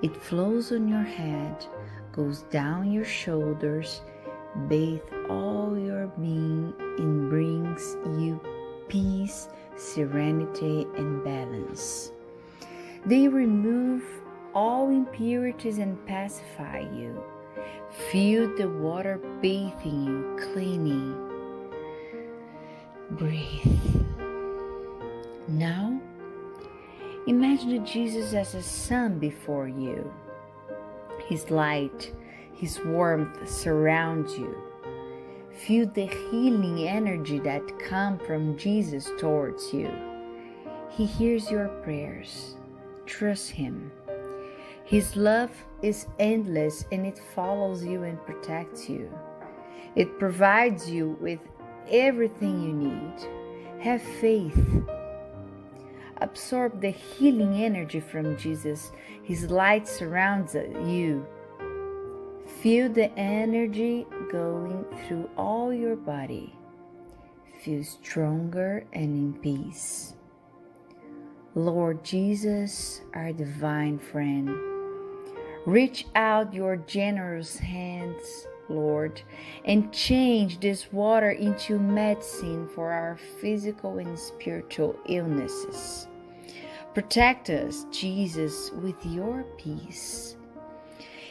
It flows on your head, goes down your shoulders, bathe all your being, and brings you peace, serenity, and balance. They remove all impurities and pacify you. Feel the water bathing you, cleaning. Breathe. Now, imagine Jesus as a sun before you. His light, his warmth surrounds you. Feel the healing energy that comes from Jesus towards you. He hears your prayers. Trust him. His love is endless and it follows you and protects you. It provides you with everything you need. Have faith. Absorb the healing energy from Jesus. His light surrounds you. Feel the energy going through all your body. Feel stronger and in peace. Lord Jesus, our divine friend, reach out your generous hands, Lord, and change this water into medicine for our physical and spiritual illnesses. Protect us, Jesus, with your peace.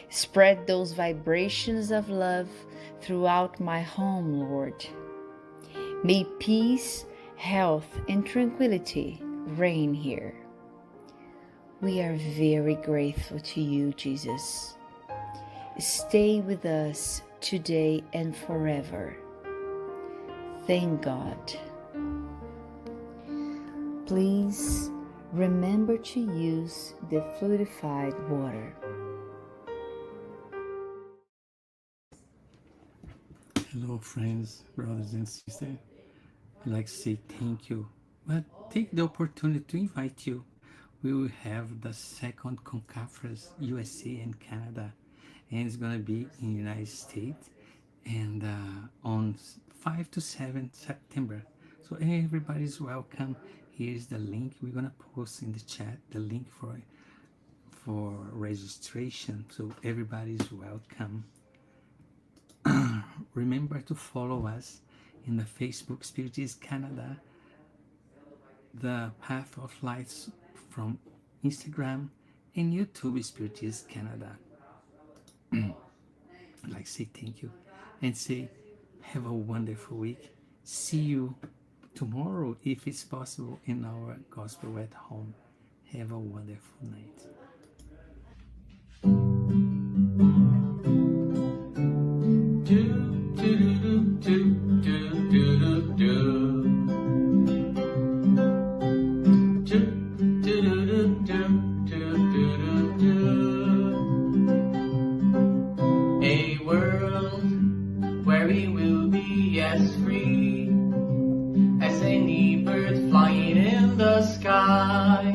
Spread those vibrations of love throughout my home, Lord. May peace, health, and tranquility reign here. We are very grateful to you, Jesus. Stay with us today and forever. Thank God. Please remember to use the fluidified water. Hello, friends, brothers, and sisters. I'd like to say thank you But take the opportunity to invite you. We will have the second conference, USA and Canada, and it's gonna be in the United States, and on 5 to 7 September. So everybody's welcome. Here's the link. We're gonna post in the chat the link for registration, so everybody's welcome. Remember to follow us in the Facebook Spiritist Canada, the Path of Lights from Instagram, and YouTube Spiritist Canada. I'd like to say thank you and say have a wonderful week. See you tomorrow if it's possible in our Gospel at Home. Have a wonderful night. A world where we will be as free as any bird flying in the sky,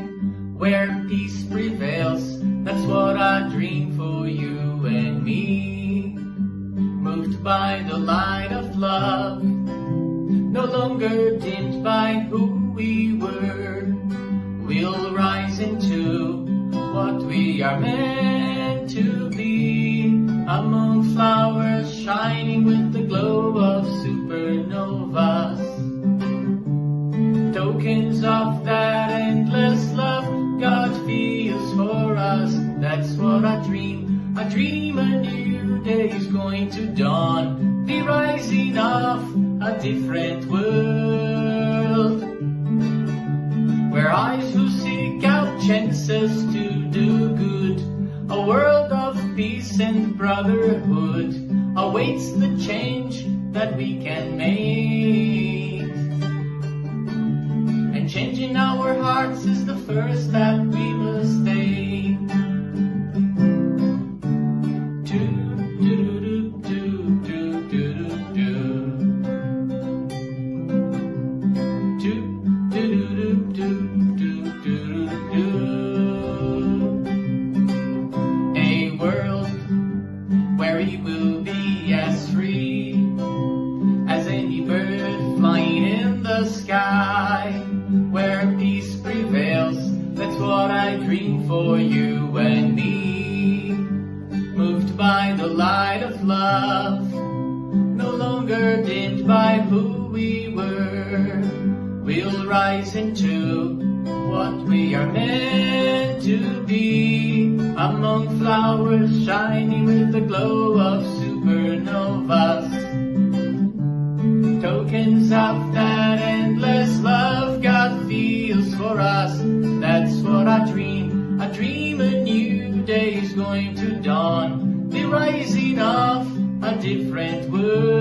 where peace prevails. That's what I dream for you and me. Moved by the light of love, no longer dimmed by who we were. We'll rise into what we are meant to be, among flowers shining with the glow of supernovas. Tokens of that endless love God feels for us. That's what I dream. I dream a new day is going to dawn, the rising of a different world, where eyes who seek out chances to do good, a world of peace and brotherhood awaits the change that we can make. And changing our hearts is the first step we must take. A world where we will be as free as any bird flying in the sky, where peace prevails. That's what I dream for you and me. Moved by the light of love, no longer dimmed by who we were. We'll rise into what we are meant to be, among flowers shining with the glow of supernovas. Tokens of that endless love God feels for us. That's what I dream. I dream a new day is going to dawn, the rising of a different world.